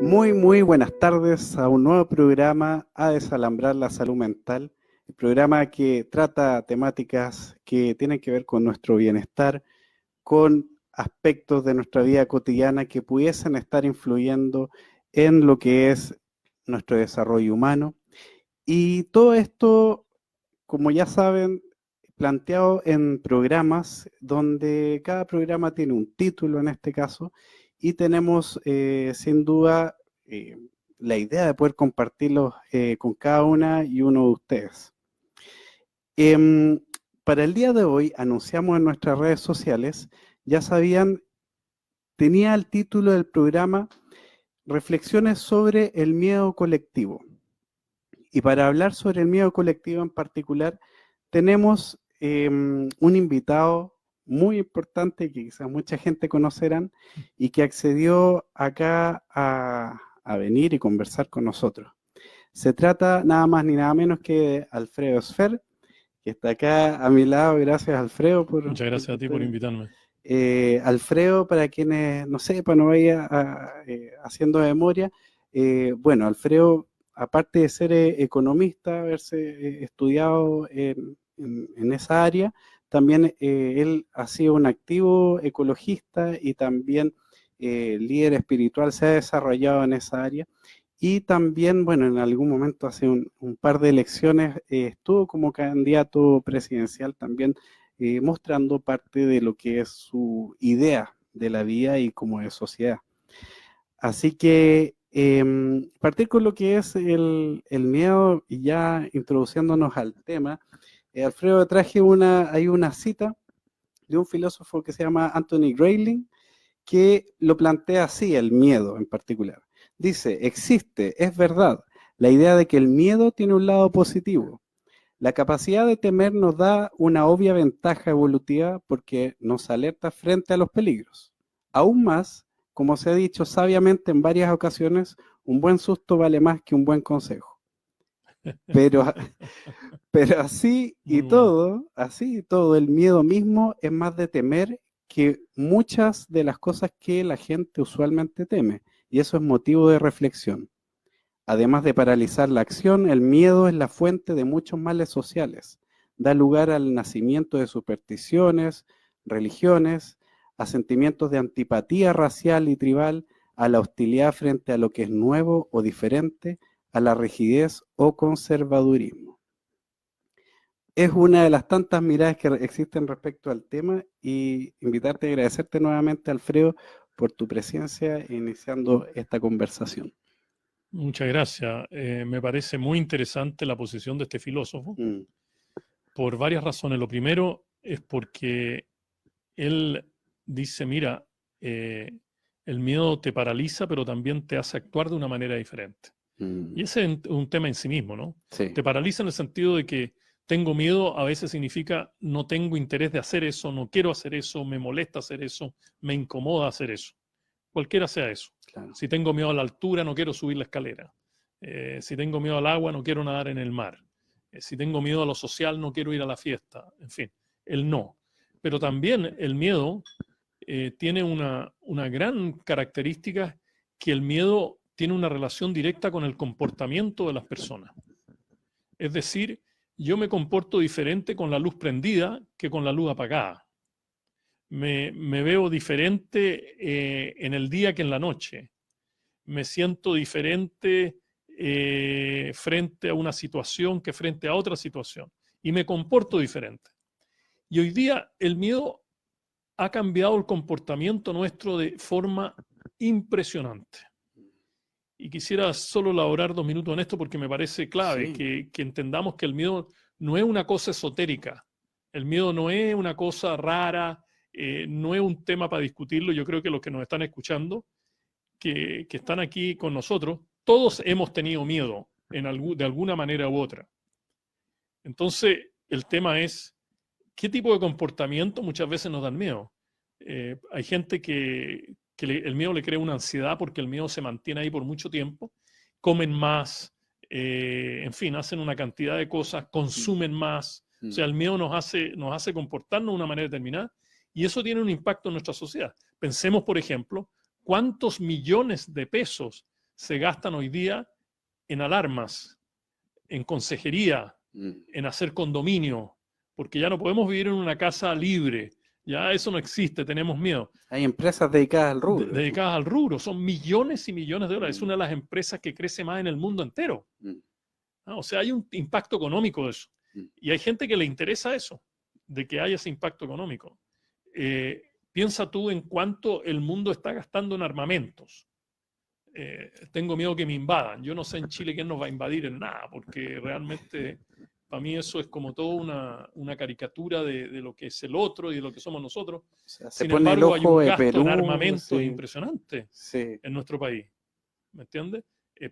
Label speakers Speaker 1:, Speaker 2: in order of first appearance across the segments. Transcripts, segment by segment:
Speaker 1: Muy buenas tardes a un nuevo programa a desalambrar la salud mental, el programa que trata temáticas que tienen que ver con nuestro bienestar, con aspectos de nuestra vida cotidiana que pudiesen estar influyendo en lo que es nuestro desarrollo humano. Y todo esto, como ya saben, planteado en programas donde cada programa tiene un título en este caso y tenemos sin duda eh, la idea de poder compartirlos con cada una y uno de ustedes. Em, para el día de hoy anunciamos en nuestras redes sociales, ya sabían, tenía el título del programa Reflexiones sobre el miedo colectivo. Y para hablar sobre el miedo colectivo en particular, tenemos un invitado muy importante que quizás mucha gente conocerán y que accedió acá a venir y conversar con nosotros. Se trata nada más ni nada menos que de Alfredo Sfer, que está acá a mi lado. Gracias, Alfredo,
Speaker 2: Muchas gracias a ti por invitarme.
Speaker 1: Alfredo, para quienes no sepan, no vaya haciendo memoria, bueno, Alfredo, aparte de ser economista, haberse estudiado en esa área, también él ha sido un activo ecologista y también líder espiritual, se ha desarrollado en esa área. Y también, bueno, en algún momento, hace un par de elecciones, estuvo como candidato presidencial también, mostrando parte de lo que es su idea de la vida y como de sociedad. Así que partir con lo que es el miedo y ya introduciéndonos al tema, Alfredo, hay una cita de un filósofo que se llama Anthony Grayling, que lo plantea así, el miedo en particular. Dice, existe, es verdad, la idea de que el miedo tiene un lado positivo. La capacidad de temer nos da una obvia ventaja evolutiva porque nos alerta frente a los peligros. Aún más, como se ha dicho sabiamente en varias ocasiones, un buen susto vale más que un buen consejo. Pero, pero así y todo, el miedo mismo es más de temer que muchas de las cosas que la gente usualmente teme. Y eso es motivo de reflexión. Además de paralizar la acción, el miedo es la fuente de muchos males sociales. Da lugar al nacimiento de supersticiones, religiones, a sentimientos de antipatía racial y tribal, a la hostilidad frente a lo que es nuevo o diferente, a la rigidez o conservadurismo. Es una de las tantas miradas que existen respecto al tema y invitarte a agradecerte nuevamente, Alfredo, por tu presencia iniciando esta conversación.
Speaker 2: Muchas gracias. Me parece muy interesante la posición de este filósofo por varias razones. Lo primero es porque él dice, mira, el miedo te paraliza, pero también te hace actuar de una manera diferente. Y ese es un tema en sí mismo, ¿no?
Speaker 1: Sí.
Speaker 2: Te paraliza en el sentido de que tengo miedo, a veces significa no tengo interés de hacer eso, no quiero hacer eso, me molesta hacer eso, me incomoda hacer eso. Cualquiera sea eso.
Speaker 1: Claro.
Speaker 2: Si tengo miedo a la altura, no quiero subir la escalera. Si tengo miedo al agua, no quiero nadar en el mar. Si tengo miedo a lo social, no quiero ir a la fiesta. En fin, el no. Pero también el miedo tiene una gran característica, que el miedo tiene una relación directa con el comportamiento de las personas. Es decir, yo me comporto diferente con la luz prendida que con la luz apagada. Me veo diferente en el día que en la noche. Me siento diferente frente a una situación que frente a otra situación. Y me comporto diferente. Y hoy día el miedo ha cambiado el comportamiento nuestro de forma impresionante. Y quisiera solo elaborar 2 minutos en esto porque me parece clave que entendamos que el miedo no es una cosa esotérica. El miedo no es una cosa rara, no es un tema para discutirlo. Yo creo que los que nos están escuchando, que están aquí con nosotros, todos hemos tenido miedo de alguna manera u otra. Entonces, el tema es, ¿qué tipo de comportamiento muchas veces nos dan miedo? Hay gente que el miedo le crea una ansiedad porque el miedo se mantiene ahí por mucho tiempo, comen más, en fin, hacen una cantidad de cosas, consumen más. O sea, el miedo nos hace comportarnos de una manera determinada y eso tiene un impacto en nuestra sociedad. Pensemos, por ejemplo, cuántos millones de pesos se gastan hoy día en alarmas, en consejería, en hacer condominio, porque ya no podemos vivir en una casa libre. Ya eso no existe, tenemos miedo.
Speaker 1: Hay empresas dedicadas al rubro.
Speaker 2: Dedicadas al rubro, son millones y millones de dólares. Es una de las empresas que crece más en el mundo entero. O sea, hay un impacto económico de eso. Y hay gente que le interesa eso, de que haya ese impacto económico. Piensa tú en cuánto el mundo está gastando en armamentos. Tengo miedo que me invadan. Yo no sé en Chile quién nos va a invadir en nada, porque realmente para mí eso es como toda una caricatura de lo que es el otro y de lo que somos nosotros.
Speaker 1: O sea,
Speaker 2: Sin embargo, hay un gasto en armamento impresionante en nuestro país. ¿Me entiendes?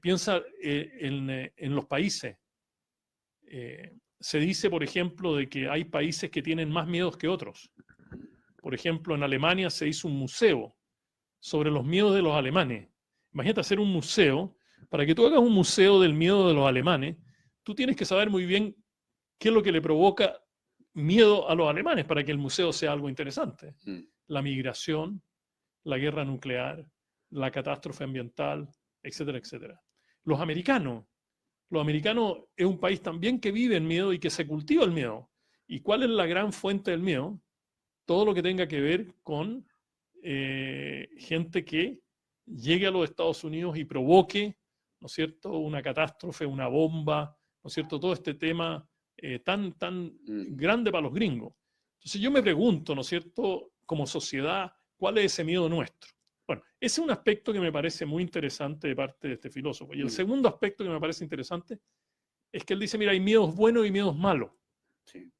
Speaker 2: Piensa en los países. Se dice, por ejemplo, de que hay países que tienen más miedos que otros. Por ejemplo, en Alemania se hizo un museo sobre los miedos de los alemanes. Imagínate hacer un museo. Para que tú hagas un museo del miedo de los alemanes, tú tienes que saber muy bien qué es lo que le provoca miedo a los alemanes para que el museo sea algo interesante. La migración, la guerra nuclear, la catástrofe ambiental, etcétera, etcétera. Los americanos es un país también que vive en miedo y que se cultiva el miedo. ¿Y cuál es la gran fuente del miedo? Todo lo que tenga que ver con gente que llegue a los Estados Unidos y provoque, ¿no es cierto?, una catástrofe, una bomba, ¿no es cierto?, todo este tema tan grande para los gringos. Entonces yo me pregunto, ¿no es cierto?, como sociedad, ¿cuál es ese miedo nuestro? Bueno, ese es un aspecto que me parece muy interesante de parte de este filósofo. Y el segundo aspecto que me parece interesante es que él dice, mira, hay miedos buenos y miedos malos. Sí.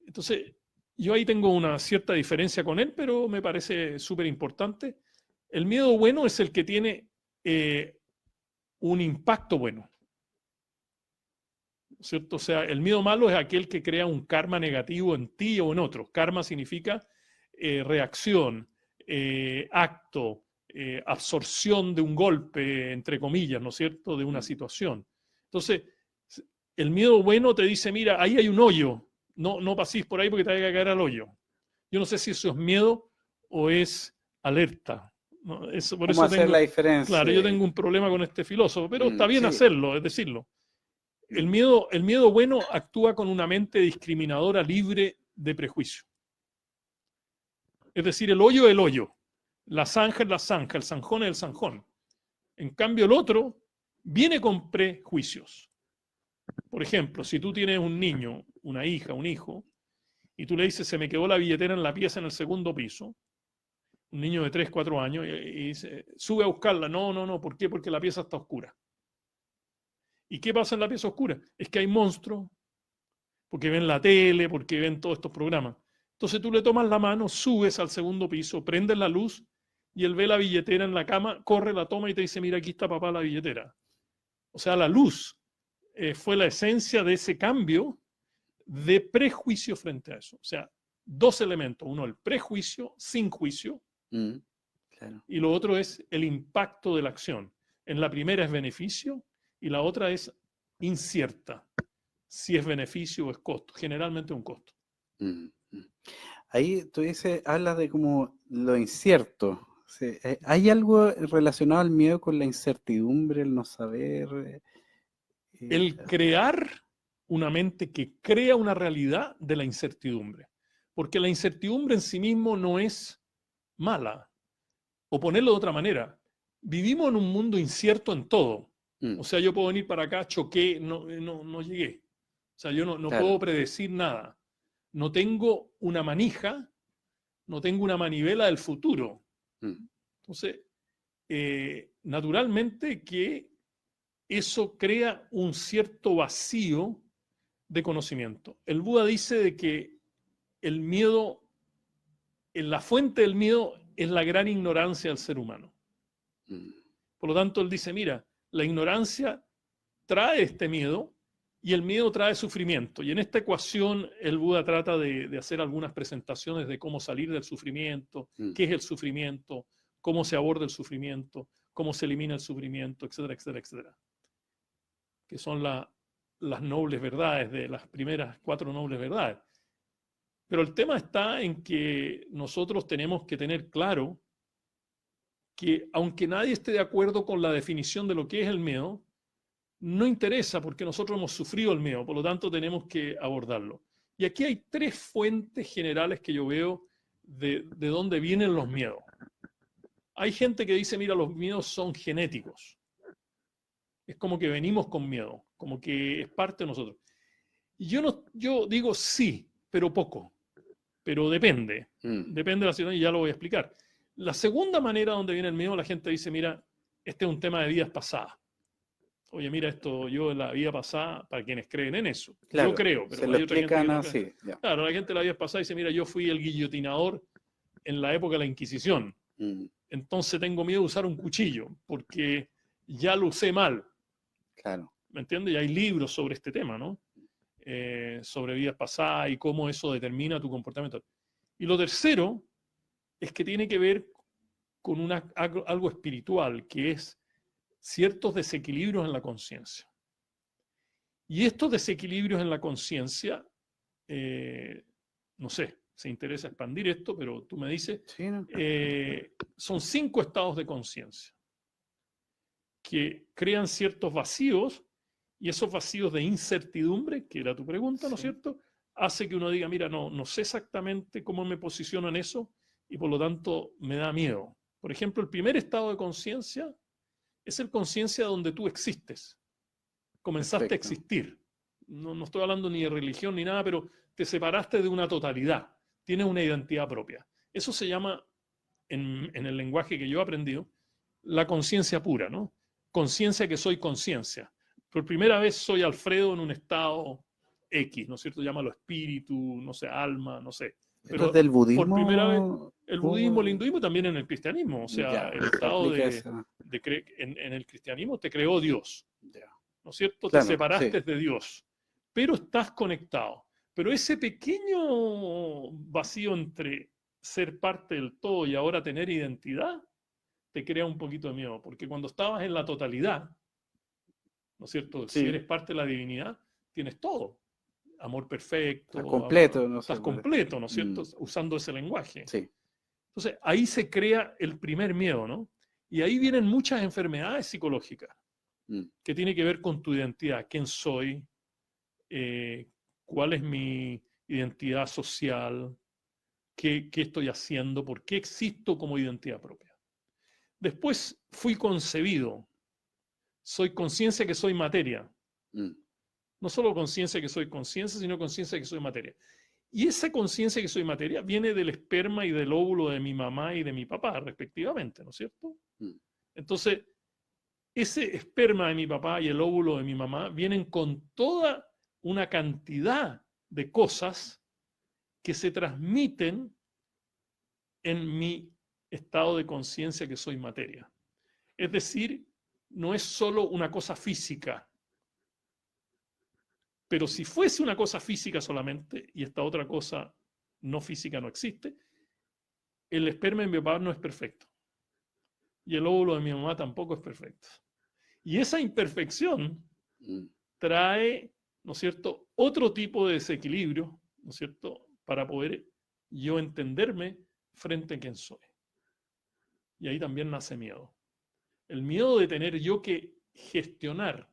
Speaker 2: Entonces, yo ahí tengo una cierta diferencia con él, pero me parece súper importante. El miedo bueno es el que tiene un impacto bueno, ¿cierto? O sea, el miedo malo es aquel que crea un karma negativo en ti o en otros. Karma significa reacción, acto, absorción de un golpe, entre comillas, ¿no es cierto?, de una situación. Entonces, el miedo bueno te dice, mira, ahí hay un hoyo, no pases por ahí porque te vaya a caer al hoyo. Yo no sé si eso es miedo o es alerta. ¿No? Por eso
Speaker 1: hacer la diferencia?
Speaker 2: Claro, yo tengo un problema con este filósofo, pero está bien hacerlo, es decirlo. El miedo bueno actúa con una mente discriminadora libre de prejuicio. Es decir, el hoyo es el hoyo, la zanja es la zanja, el zanjón es el zanjón. En cambio, el otro viene con prejuicios. Por ejemplo, si tú tienes un niño, una hija, un hijo, y tú le dices, se me quedó la billetera en la pieza en el segundo piso, un niño de 3, 4 años, y dice, sube a buscarla. No, ¿por qué? Porque la pieza está oscura. ¿Y qué pasa en la pieza oscura? Es que hay monstruos, porque ven la tele, porque ven todos estos programas. Entonces tú le tomas la mano, subes al segundo piso, prendes la luz y él ve la billetera en la cama, corre, la toma y te dice, mira, aquí está papá la billetera. O sea, la luz fue la esencia de ese cambio de prejuicio frente a eso. O sea, dos elementos. Uno, el prejuicio sin juicio. Claro. Y lo otro es el impacto de la acción. En la primera es beneficio y la otra es incierta. Si es beneficio o es costo. Generalmente un costo.
Speaker 1: Ahí tú dices, hablas de como lo incierto. ¿Hay algo relacionado al miedo con la incertidumbre, el no saber?
Speaker 2: El crear una mente que crea una realidad de la incertidumbre. Porque la incertidumbre en sí mismo no es mala. O ponerlo de otra manera, vivimos en un mundo incierto en todo. O sea, yo puedo venir para acá, choqué, no llegué. O sea, yo no claro. puedo predecir nada. No tengo una manija, no tengo una manivela del futuro. Entonces, naturalmente que eso crea un cierto vacío de conocimiento. El Buda dice de que el miedo, la fuente del miedo es la gran ignorancia del ser humano. Por lo tanto, él dice, mira, la ignorancia trae este miedo y el miedo trae sufrimiento. Y en esta ecuación el Buda trata de hacer algunas presentaciones de cómo salir del sufrimiento, qué es el sufrimiento, cómo se aborda el sufrimiento, cómo se elimina el sufrimiento, etcétera, etcétera, etcétera. Que son las nobles verdades, de las primeras 4 nobles verdades. Pero el tema está en que nosotros tenemos que tener claro que aunque nadie esté de acuerdo con la definición de lo que es el miedo, no interesa porque nosotros hemos sufrido el miedo, por lo tanto tenemos que abordarlo. Y aquí hay 3 fuentes generales que yo veo de dónde vienen los miedos. Hay gente que dice, mira, los miedos son genéticos. Es como que venimos con miedo, como que es parte de nosotros. Y yo digo sí, pero poco. Pero depende. Depende de la situación y ya lo voy a explicar. La segunda manera donde viene el miedo, la gente dice, mira, este es un tema de vidas pasadas. Oye, mira, esto yo en la vida pasada, para quienes creen en eso.
Speaker 1: Claro,
Speaker 2: yo creo, pero
Speaker 1: se lo
Speaker 2: hay otra gente que no cree.
Speaker 1: así. Ya.
Speaker 2: Claro, la gente en la vida pasada dice, mira, yo fui el guillotinador en la época de la Inquisición. Entonces tengo miedo de usar un cuchillo, porque ya lo usé mal.
Speaker 1: Claro.
Speaker 2: ¿Me entiendes? Y hay libros sobre este tema, ¿no? Sobre vidas pasadas y cómo eso determina tu comportamiento. Y lo tercero es que tiene que ver con algo espiritual, que es ciertos desequilibrios en la conciencia. Y estos desequilibrios en la conciencia, no sé, se interesa expandir esto, pero tú me dices,
Speaker 1: Sí, ¿no?
Speaker 2: son 5 estados de conciencia que crean ciertos vacíos, y esos vacíos de incertidumbre, que era tu pregunta, ¿no es cierto?, hace que uno diga, mira, no sé exactamente cómo me posiciono en eso, y por lo tanto me da miedo. Por ejemplo, el primer estado de conciencia es el conciencia donde tú existes. Comenzaste
Speaker 1: Perfecto.
Speaker 2: a existir. No estoy hablando ni de religión ni nada, pero te separaste de una totalidad. Tienes una identidad propia. Eso se llama, en el lenguaje que yo he aprendido, la conciencia pura, ¿no? Conciencia que soy conciencia. Por primera vez soy Alfredo en un estado X, ¿no es cierto? Llámalo espíritu, no sé, alma, no sé.
Speaker 1: ¿Esto es del budismo?
Speaker 2: Por primera vez, el budismo, el hinduismo, también en el cristianismo. O sea,
Speaker 1: Ya,
Speaker 2: el estado en el cristianismo te creó Dios.
Speaker 1: Ya.
Speaker 2: ¿No es cierto?
Speaker 1: Claro,
Speaker 2: te separaste
Speaker 1: sí.
Speaker 2: de Dios, pero estás conectado. Pero ese pequeño vacío entre ser parte del todo y ahora tener identidad, te crea un poquito de miedo, porque cuando estabas en la totalidad, ¿no es cierto?
Speaker 1: Sí.
Speaker 2: Si eres parte de la divinidad, tienes todo. Amor perfecto.
Speaker 1: Estás completo, no sé.
Speaker 2: Estás completo, ¿no es cierto? Usando ese lenguaje.
Speaker 1: Sí.
Speaker 2: Entonces, ahí se crea el primer miedo, ¿no? Y ahí vienen muchas enfermedades psicológicas que tienen que ver con tu identidad. ¿Quién soy? ¿Cuál es mi identidad social? ¿Qué estoy haciendo? ¿Por qué existo como identidad propia? Después fui concebido. Soy conciencia que soy materia. No solo conciencia que soy conciencia, sino conciencia que soy materia. Y esa conciencia que soy materia viene del esperma y del óvulo de mi mamá y de mi papá, respectivamente, ¿no es cierto? Entonces, ese esperma de mi papá y el óvulo de mi mamá vienen con toda una cantidad de cosas que se transmiten en mi estado de conciencia que soy materia. Es decir, no es solo una cosa física. Pero si fuese una cosa física solamente y esta otra cosa no física no existe, el esperma de mi papá no es perfecto. Y el óvulo de mi mamá tampoco es perfecto. Y esa imperfección trae, ¿no es cierto?, otro tipo de desequilibrio, ¿no es cierto?, para poder yo entenderme frente a quién soy. Y ahí también nace miedo. El miedo de tener yo que gestionar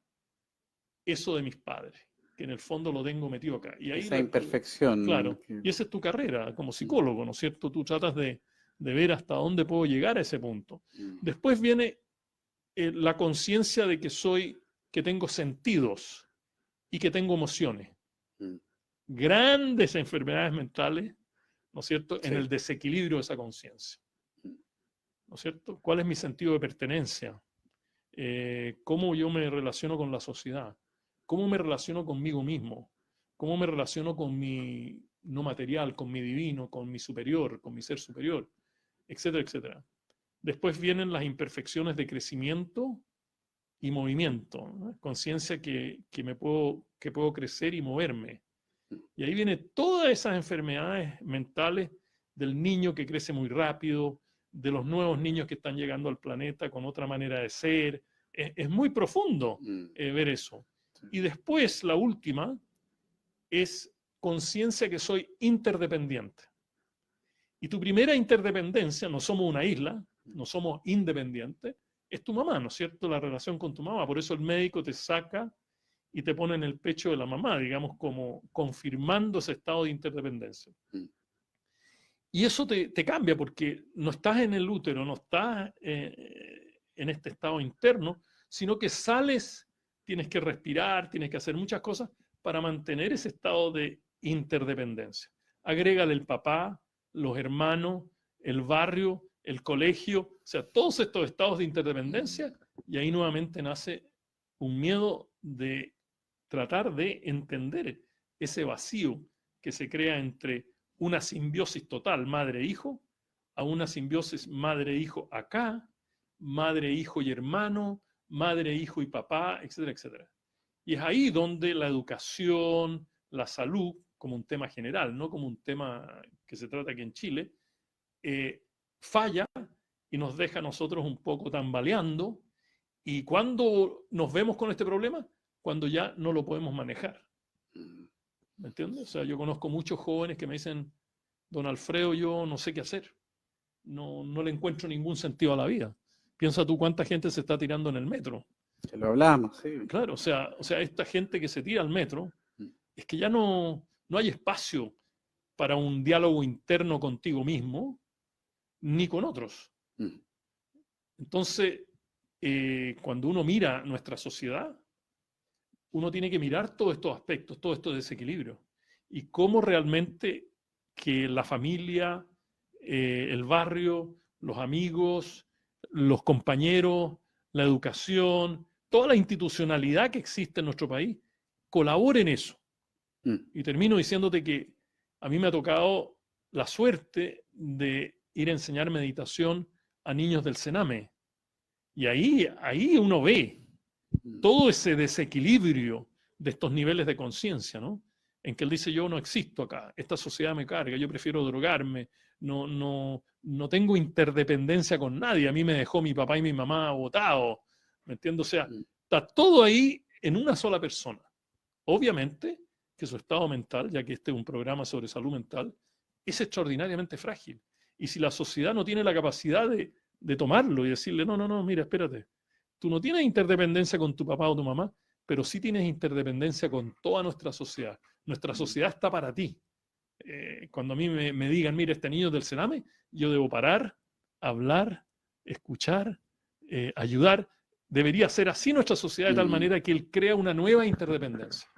Speaker 2: eso de mis padres, que en el fondo lo tengo metido acá. Y ahí
Speaker 1: esa imperfección.
Speaker 2: Claro, y esa es tu carrera como psicólogo, ¿no es cierto? Tú tratas de ver hasta dónde puedo llegar a ese punto. Después viene la conciencia de que tengo sentidos y que tengo emociones. Grandes enfermedades mentales, ¿no es cierto?, en el desequilibrio de esa conciencia. ¿No es cierto? ¿Cuál es mi sentido de pertenencia? ¿Cómo yo me relaciono con la sociedad? ¿Cómo me relaciono conmigo mismo? ¿Cómo me relaciono con mi no material, con mi divino, con mi superior, con mi ser superior? Etcétera, etcétera. Después vienen las imperfecciones de crecimiento y movimiento, ¿no? Conciencia que puedo crecer y moverme. Y ahí vienen todas esas enfermedades mentales del niño que crece muy rápido, de los nuevos niños que están llegando al planeta con otra manera de ser. Es muy profundo ver eso. Y después, la última, es conciencia que soy interdependiente. Y tu primera interdependencia, no somos una isla, no somos independientes, es tu mamá, ¿no es cierto? La relación con tu mamá. Por eso el médico te saca y te pone en el pecho de la mamá, digamos, como confirmando ese estado de interdependencia. Y eso te cambia porque no estás en el útero, no estás en este estado interno, sino que sales, tienes que respirar, tienes que hacer muchas cosas para mantener ese estado de interdependencia. Agrégale el papá, los hermanos, el barrio, el colegio, o sea, todos estos estados de interdependencia, y ahí nuevamente nace un miedo de tratar de entender ese vacío que se crea entre una simbiosis total madre-hijo a una simbiosis madre-hijo acá, madre-hijo y hermano, madre-hijo y papá, etcétera, etcétera. Y es ahí donde la educación, la salud, como un tema general, no como un tema que se trata aquí en Chile, falla y nos deja a nosotros un poco tambaleando. Y cuando nos vemos con este problema, cuando ya no lo podemos manejar. ¿Me entiendes? O sea, yo conozco muchos jóvenes que me dicen, don Alfredo, yo no sé qué hacer. No le encuentro ningún sentido a la vida. Piensa tú cuánta gente se está tirando en el metro.
Speaker 1: Que lo hablamos, sí.
Speaker 2: Claro, o sea, esta gente que se tira al metro, es que ya no hay espacio para un diálogo interno contigo mismo, ni con otros. Entonces, cuando uno mira nuestra sociedad, uno tiene que mirar todos estos aspectos, todos estos desequilibrios, y cómo realmente que la familia, el barrio, los amigos, los compañeros, la educación, toda la institucionalidad que existe en nuestro país, colabore en eso. Y termino diciéndote que a mí me ha tocado la suerte de ir a enseñar meditación a niños del Sename. Y ahí uno ve todo ese desequilibrio de estos niveles de conciencia, ¿no? En que él dice, yo no existo acá, esta sociedad me carga, yo prefiero drogarme, no tengo interdependencia con nadie, a mí me dejó mi papá y mi mamá botados, ¿me entiendes? O sea, está todo ahí en una sola persona. Obviamente que su estado mental, ya que este es un programa sobre salud mental, es extraordinariamente frágil. Y si la sociedad no tiene la capacidad de tomarlo y decirle, no, mira, espérate, tú no tienes interdependencia con tu papá o tu mamá, pero sí tienes interdependencia con toda nuestra sociedad. Nuestra sociedad está para ti. Cuando a mí me digan, mira, este niño es del Sename, yo debo parar, hablar, escuchar, ayudar. Debería ser así nuestra sociedad de tal manera que él crea una nueva interdependencia.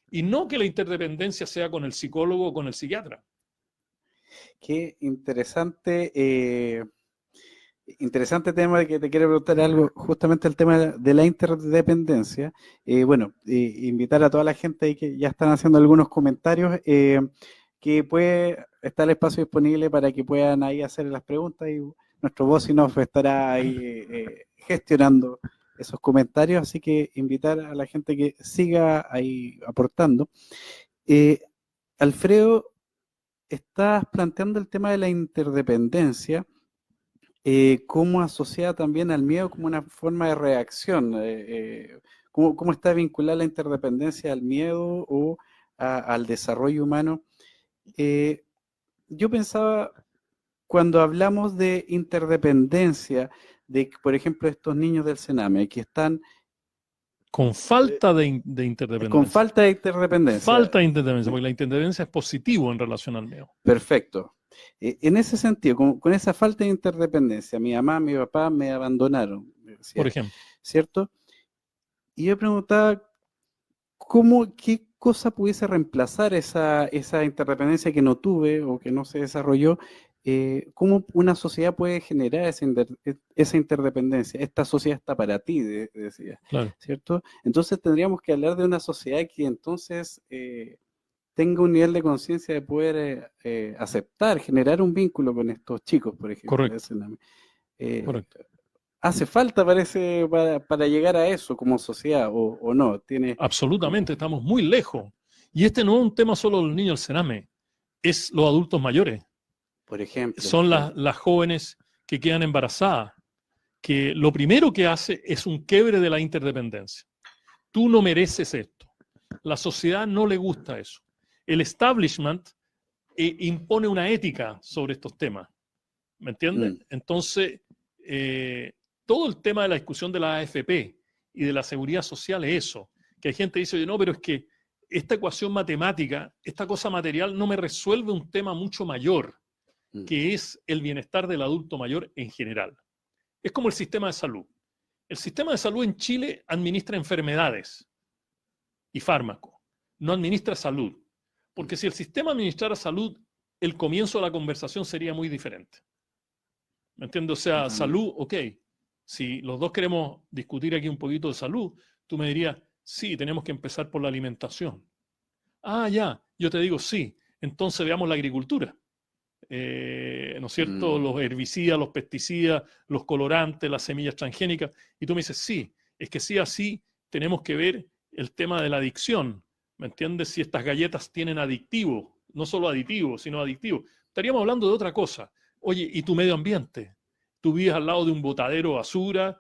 Speaker 2: Y no que la interdependencia sea con el psicólogo o con el psiquiatra.
Speaker 1: Qué interesante, interesante tema de que te quiero preguntar algo, justamente el tema de la interdependencia. Invitar a toda la gente ahí que ya están haciendo algunos comentarios, que puede estar el espacio disponible para que puedan ahí hacer las preguntas y nuestro voz estará ahí gestionando esos comentarios, así que invitar a la gente que siga ahí aportando. Alfredo, estás planteando el tema de la interdependencia, cómo asociada también al miedo como una forma de reacción. ¿Cómo está vinculada la interdependencia al miedo o al desarrollo humano? Yo pensaba, cuando hablamos de interdependencia, de, por ejemplo, estos niños del Sename que están
Speaker 2: con falta de interdependencia.
Speaker 1: Con falta de interdependencia.
Speaker 2: Falta de interdependencia, porque la interdependencia es positivo en relación al miedo.
Speaker 1: Perfecto. En ese sentido, con esa falta de interdependencia, mi mamá, mi papá me abandonaron,
Speaker 2: por ejemplo.
Speaker 1: ¿Cierto? Y yo preguntaba, ¿qué cosa pudiese reemplazar esa interdependencia que no tuve o que no se desarrolló? ¿Cómo una sociedad puede generar esa interdependencia? Esta sociedad está para ti, decía,
Speaker 2: claro.
Speaker 1: ¿Cierto? Entonces tendríamos que hablar de una sociedad que entonces tenga un nivel de conciencia de poder aceptar, generar un vínculo con estos chicos, por ejemplo.
Speaker 2: Correcto.
Speaker 1: Correcto. Hace falta, parece, para llegar a eso como sociedad, o no.
Speaker 2: Absolutamente, estamos muy lejos. Y este no es un tema solo de los niños del Sename, es los adultos mayores.
Speaker 1: Por ejemplo.
Speaker 2: Son las jóvenes que quedan embarazadas, que lo primero que hace es un quiebre de la interdependencia. Tú no mereces esto. La sociedad no le gusta eso. El establishment impone una ética sobre estos temas. ¿Me entiendes? Entonces, todo el tema de la discusión de la AFP y de la seguridad social es eso, que hay gente que dice, oye, no, pero es que esta ecuación matemática, esta cosa material no me resuelve un tema mucho mayor, que es el bienestar del adulto mayor en general. Es como el sistema de salud. El sistema de salud en Chile administra enfermedades y fármacos, no administra salud. Porque si el sistema administrara salud, el comienzo de la conversación sería muy diferente. ¿Me entiendes? O sea, salud, ok. Si los dos queremos discutir aquí un poquito de salud, tú me dirías, sí, tenemos que empezar por la alimentación. Ah, ya, yo te digo, sí. Entonces veamos la agricultura. ¿No es cierto? Los herbicidas, los pesticidas, los colorantes, las semillas transgénicas. Y tú me dices, sí, es que sí, así tenemos que ver el tema de la adicción. ¿Me entiendes? Si estas galletas tienen adictivos, no solo aditivos, sino adictivos. Estaríamos hablando de otra cosa. Oye, ¿y tu medio ambiente? Tú vives al lado de un botadero de basura,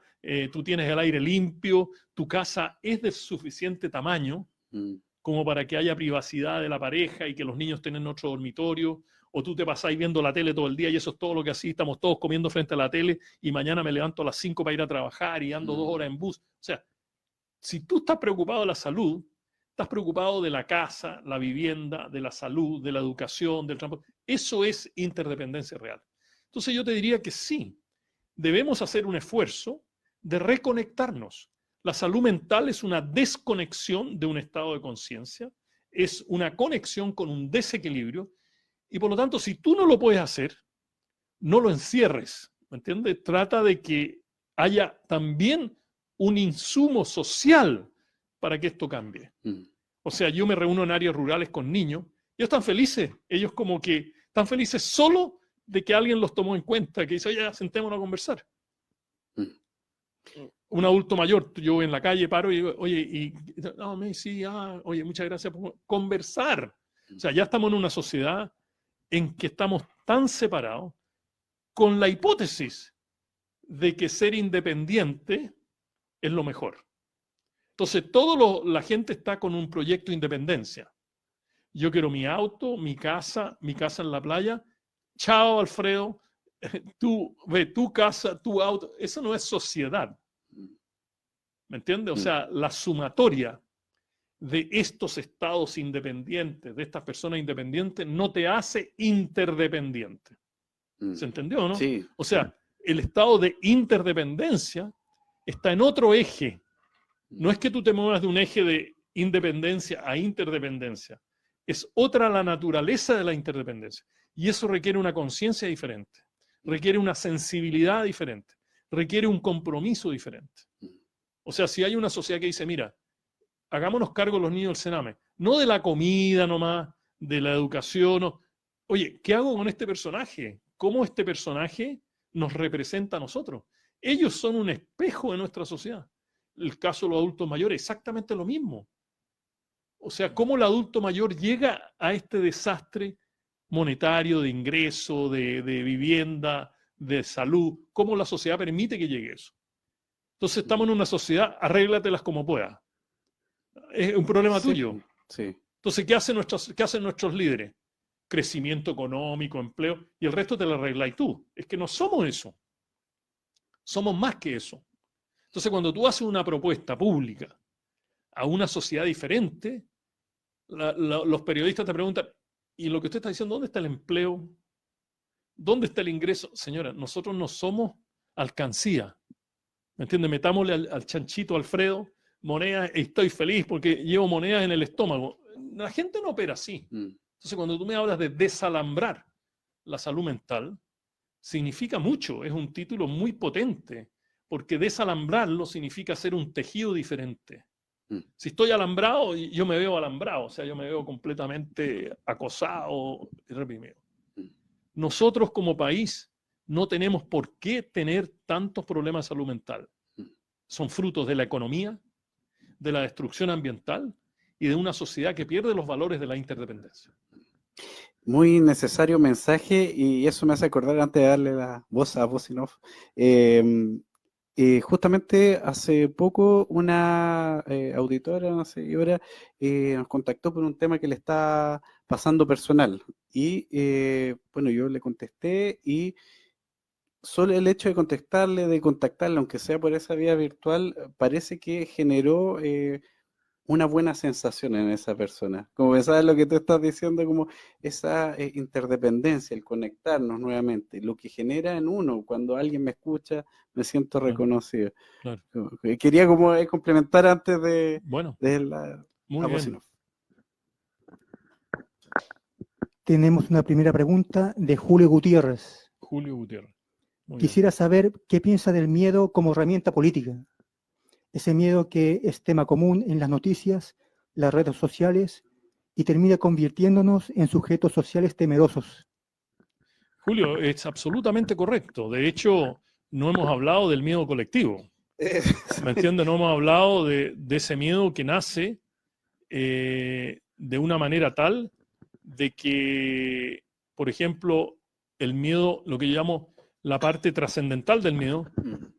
Speaker 2: tú tienes el aire limpio, tu casa es de suficiente tamaño como para que haya privacidad de la pareja y que los niños tengan otro dormitorio, o tú te pasáis viendo la tele todo el día y eso es todo lo que así, estamos todos comiendo frente a la tele y mañana me levanto a las 5 para ir a trabajar y ando 2 horas en bus. O sea, si tú estás preocupado de la salud, estás preocupado de la casa, la vivienda, de la salud, de la educación, del transporte. Eso es interdependencia real. Entonces yo te diría que sí, debemos hacer un esfuerzo de reconectarnos. La salud mental es una desconexión de un estado de conciencia, es una conexión con un desequilibrio y por lo tanto si tú no lo puedes hacer, no lo encierres, ¿me entiendes? Trata de que haya también un insumo social para que esto cambie. O sea, yo me reúno en áreas rurales con niños, ellos están felices, ellos como que están felices solo de que alguien los tomó en cuenta, que dice, oye, sentémonos a conversar. Un adulto mayor, yo en la calle paro y digo, oye, y no, sí, oye, muchas gracias por conversar. O sea, ya estamos en una sociedad en que estamos tan separados con la hipótesis de que ser independiente es lo mejor. Entonces, la gente está con un proyecto de independencia. Yo quiero mi auto, mi casa en la playa. Chao, Alfredo. Tú ve tu casa, tu auto. Eso no es sociedad. ¿Me entiendes? O sea, la sumatoria de estos estados independientes, de estas personas independientes, no te hace interdependiente. ¿Se entendió, no?
Speaker 1: Sí.
Speaker 2: O sea, el estado de interdependencia está en otro eje. No es que tú te muevas de un eje de independencia a interdependencia. Es otra la naturaleza de la interdependencia. Y eso requiere una conciencia diferente, requiere una sensibilidad diferente, requiere un compromiso diferente. O sea, si hay una sociedad que dice, mira, hagámonos cargo los niños del Sename, no de la comida nomás, de la educación. No. Oye, ¿qué hago con este personaje? ¿Cómo este personaje nos representa a nosotros? Ellos son un espejo de nuestra sociedad. El caso de los adultos mayores, exactamente lo mismo. O sea, cómo el adulto mayor llega a este desastre monetario, de ingreso, de vivienda, de salud, cómo la sociedad permite que llegue eso. Entonces estamos en una sociedad, arréglatelas como puedas. Es un problema tuyo.
Speaker 1: Sí.
Speaker 2: Entonces, ¿qué hacen nuestros líderes? Crecimiento económico, empleo, y el resto te lo arreglas tú. Es que no somos eso. Somos más que eso. Entonces, cuando tú haces una propuesta pública a una sociedad diferente, los periodistas te preguntan, ¿y lo que usted está diciendo, dónde está el empleo? ¿Dónde está el ingreso? Señora, nosotros no somos alcancía. ¿Me entiende? Metámosle al chanchito Alfredo monedas, estoy feliz porque llevo monedas en el estómago. La gente no opera así. Entonces, cuando tú me hablas de desalambrar la salud mental, significa mucho, es un título muy potente, porque desalambrarlo significa hacer un tejido diferente. Si estoy alambrado, yo me veo alambrado, o sea, yo me veo completamente acosado y reprimido. Nosotros como país no tenemos por qué tener tantos problemas de salud mental. Son frutos de la economía, de la destrucción ambiental y de una sociedad que pierde los valores de la interdependencia.
Speaker 1: Muy necesario mensaje y eso me hace acordar antes de darle la voz a Vozinov. Justamente hace poco una auditora, una seguidora, nos contactó por un tema que le está pasando personal y bueno, yo le contesté y solo el hecho de contactarle, aunque sea por esa vía virtual, parece que generó una buena sensación en esa persona. Como pensaba lo que tú estás diciendo, como esa interdependencia, el conectarnos nuevamente, lo que genera en uno, cuando alguien me escucha, me siento
Speaker 2: Claro,
Speaker 1: reconocido.
Speaker 2: claro.
Speaker 1: Quería como complementar antes
Speaker 2: Bueno,
Speaker 1: de la
Speaker 2: muy bien.
Speaker 3: Tenemos una primera pregunta de Julio Gutiérrez.
Speaker 2: Julio Gutiérrez. Muy bien.
Speaker 3: Quisiera saber qué piensa del miedo como herramienta política. Ese miedo que es tema común en las noticias, las redes sociales y termina convirtiéndonos en sujetos sociales temerosos.
Speaker 2: Julio, es absolutamente correcto. De hecho, no hemos hablado del miedo colectivo. ¿Me entiendes? No hemos hablado de ese miedo que nace de una manera tal de que, por ejemplo, el miedo, lo que yo llamo la parte trascendental del miedo,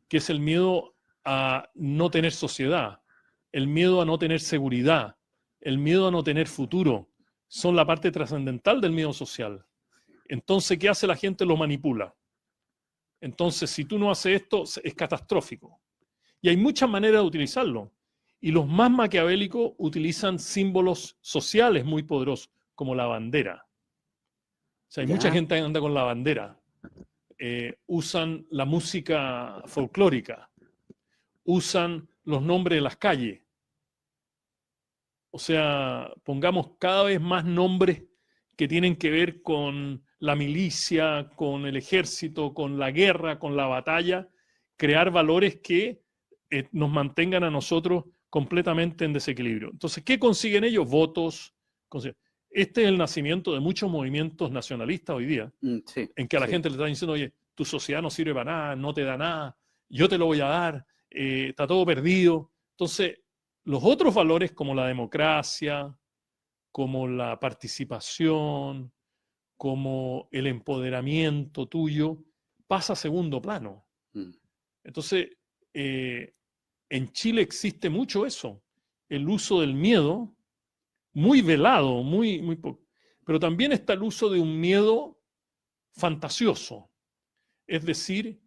Speaker 2: que es el miedo a no tener sociedad, el miedo a no tener seguridad, el miedo a no tener futuro, son la parte trascendental del miedo social. Entonces, ¿qué hace la gente? Lo manipula. Entonces, si tú no haces esto, es catastrófico. Y hay muchas maneras de utilizarlo. Y los más maquiavélicos utilizan símbolos sociales muy poderosos, como la bandera. O sea, hay mucha gente que anda con la bandera. Usan la música folclórica. Usan los nombres de las calles. O sea, pongamos cada vez más nombres que tienen que ver con la milicia, con el ejército, con la guerra, con la batalla, crear valores que nos mantengan a nosotros completamente en desequilibrio. Entonces, ¿qué consiguen ellos? Votos. Este es el nacimiento de muchos movimientos nacionalistas hoy día, en que a la gente le están diciendo, oye, tu sociedad no sirve para nada, no te da nada, yo te lo voy a dar, está todo perdido. Entonces, los otros valores como la democracia, como la participación, como el empoderamiento tuyo, pasa a segundo plano. Entonces, en Chile existe mucho eso, el uso del miedo, muy velado, muy poco. Pero también está el uso de un miedo fantasioso, es decir,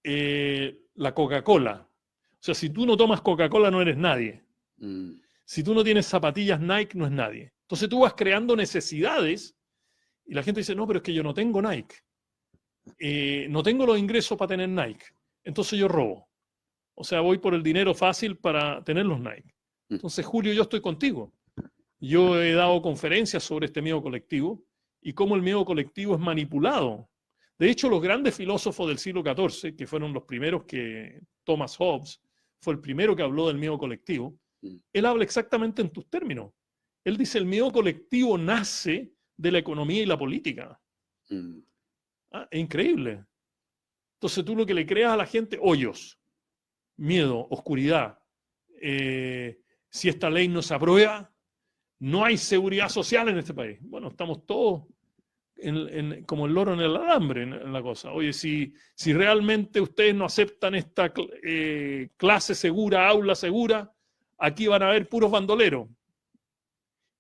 Speaker 2: la Coca-Cola. O sea, si tú no tomas Coca-Cola no eres nadie. Si tú no tienes zapatillas Nike, no es nadie. Entonces tú vas creando necesidades y la gente dice, no, pero es que yo no tengo Nike. No tengo los ingresos para tener Nike. Entonces yo robo. O sea, voy por el dinero fácil para tener los Nike. Entonces, Julio, yo estoy contigo. Yo he dado conferencias sobre este miedo colectivo y cómo el miedo colectivo es manipulado. De hecho, los grandes filósofos del siglo XIV, que fueron los primeros que Thomas Hobbes, fue el primero que habló del miedo colectivo, él habla exactamente en tus términos. Él dice, el miedo colectivo nace de la economía y la política. Es increíble. Entonces tú lo que le creas a la gente, hoyos, miedo, oscuridad. Si esta ley no se aprueba, no hay seguridad social en este país. Bueno, estamos todos como el loro en el alambre en la cosa. Oye, si realmente ustedes no aceptan esta clase segura, aula segura, aquí van a haber puros bandoleros.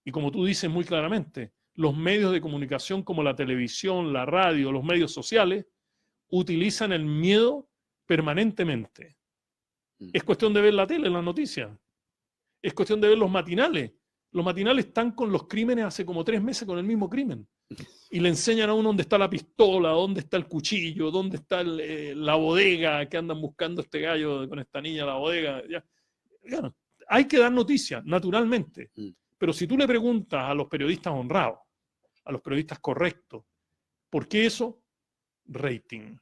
Speaker 2: Y como tú dices muy claramente, los medios de comunicación como la televisión, la radio, los medios sociales, utilizan el miedo permanentemente. Es cuestión de ver la tele, las noticias. Es cuestión de ver los matinales. Los matinales están con los crímenes hace como 3 meses con el mismo crimen. Y le enseñan a uno dónde está la pistola, dónde está el cuchillo, dónde está la bodega que andan buscando este gallo con esta niña, la bodega. Ya. Bueno, hay que dar noticias, naturalmente. Pero si tú le preguntas a los periodistas honrados, a los periodistas correctos, ¿por qué eso? Rating.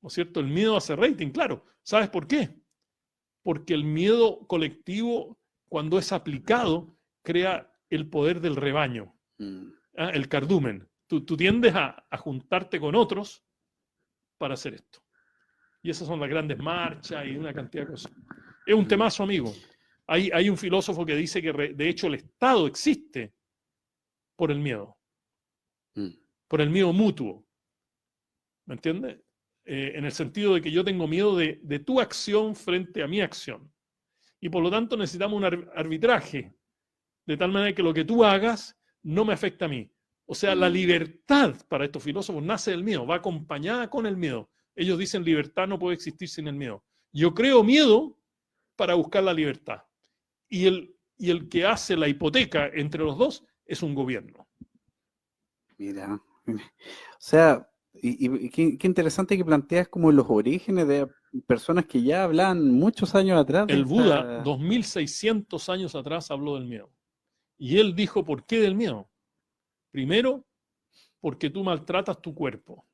Speaker 2: ¿No es cierto? El miedo hace rating, claro. ¿Sabes por qué? Porque el miedo colectivo, cuando es aplicado, crea el poder del rebaño, el cardumen. Tú tiendes a juntarte con otros para hacer esto. Y esas son las grandes marchas y una cantidad de cosas. Es un temazo, amigo. Hay un filósofo que dice que de hecho el Estado existe por el miedo. Por el miedo mutuo. ¿Me entiendes? En el sentido de que yo tengo miedo de tu acción frente a mi acción. Y por lo tanto necesitamos un arbitraje, de tal manera que lo que tú hagas no me afecta a mí. O sea, la libertad para estos filósofos nace del miedo, va acompañada con el miedo. Ellos dicen libertad no puede existir sin el miedo. Yo creo miedo para buscar la libertad. Y el que hace la hipoteca entre los dos es un gobierno.
Speaker 1: Mira, o sea, y qué interesante que planteas como los orígenes de personas que ya hablan muchos años atrás de
Speaker 2: El Buda,
Speaker 1: esta...
Speaker 2: 2600 años atrás, habló del miedo. Y él dijo, ¿por qué del miedo? Primero, porque tú maltratas tu cuerpo.